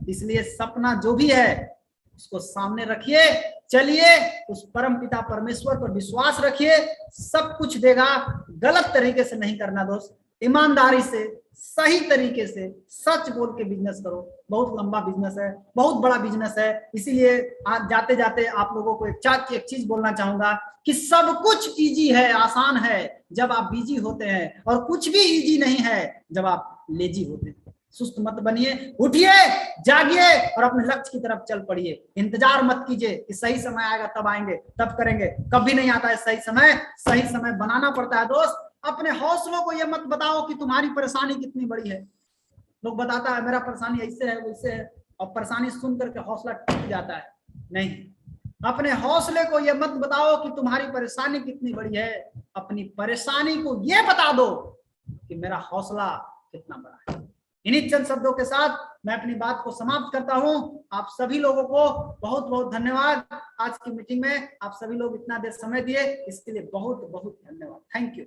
इसलिए सपना जो भी है उसको सामने रखिए, चलिए, उस परम पिता परमेश्वर पर विश्वास रखिए, सब कुछ देगा। गलत तरीके से नहीं करना दोस्त, ईमानदारी से सही तरीके से सच बोल के बिजनेस करो। बहुत लंबा बिजनेस है, बहुत बड़ा बिजनेस है। इसीलिए आज जाते जाते आप लोगों को एक चीज बोलना चाहूंगा कि सब कुछ इजी है, आसान है जब आप बिजी होते हैं, और कुछ भी इजी नहीं है जब आप लेजी होते हैं। सुस्त मत बनिए, उठिए, जागिए और अपने लक्ष्य की तरफ चल पड़िए। इंतजार मत कीजिए कि सही समय आएगा तब आएंगे तब करेंगे, कभी नहीं आता है सही समय बनाना पड़ता है दोस्त। अपने हौसलों को ये मत बताओ कि तुम्हारी परेशानी कितनी बड़ी है। लोग बताता है मेरा परेशानी ऐसे है वैसे है, और परेशानी सुन करके हौसला टूट जाता है। नहीं, अपने हौसले को ये मत बताओ कि तुम्हारी परेशानी कितनी बड़ी है, अपनी परेशानी को ये बता दो कि मेरा हौसला कितना बड़ा है। इन्हीं चंद शब्दों के साथ मैं अपनी बात को समाप्त करता हूं। आप सभी लोगों को बहुत बहुत धन्यवाद। आज की मीटिंग में आप सभी लोग इतना देर समय दिए, इसके लिए बहुत बहुत धन्यवाद। Thank you.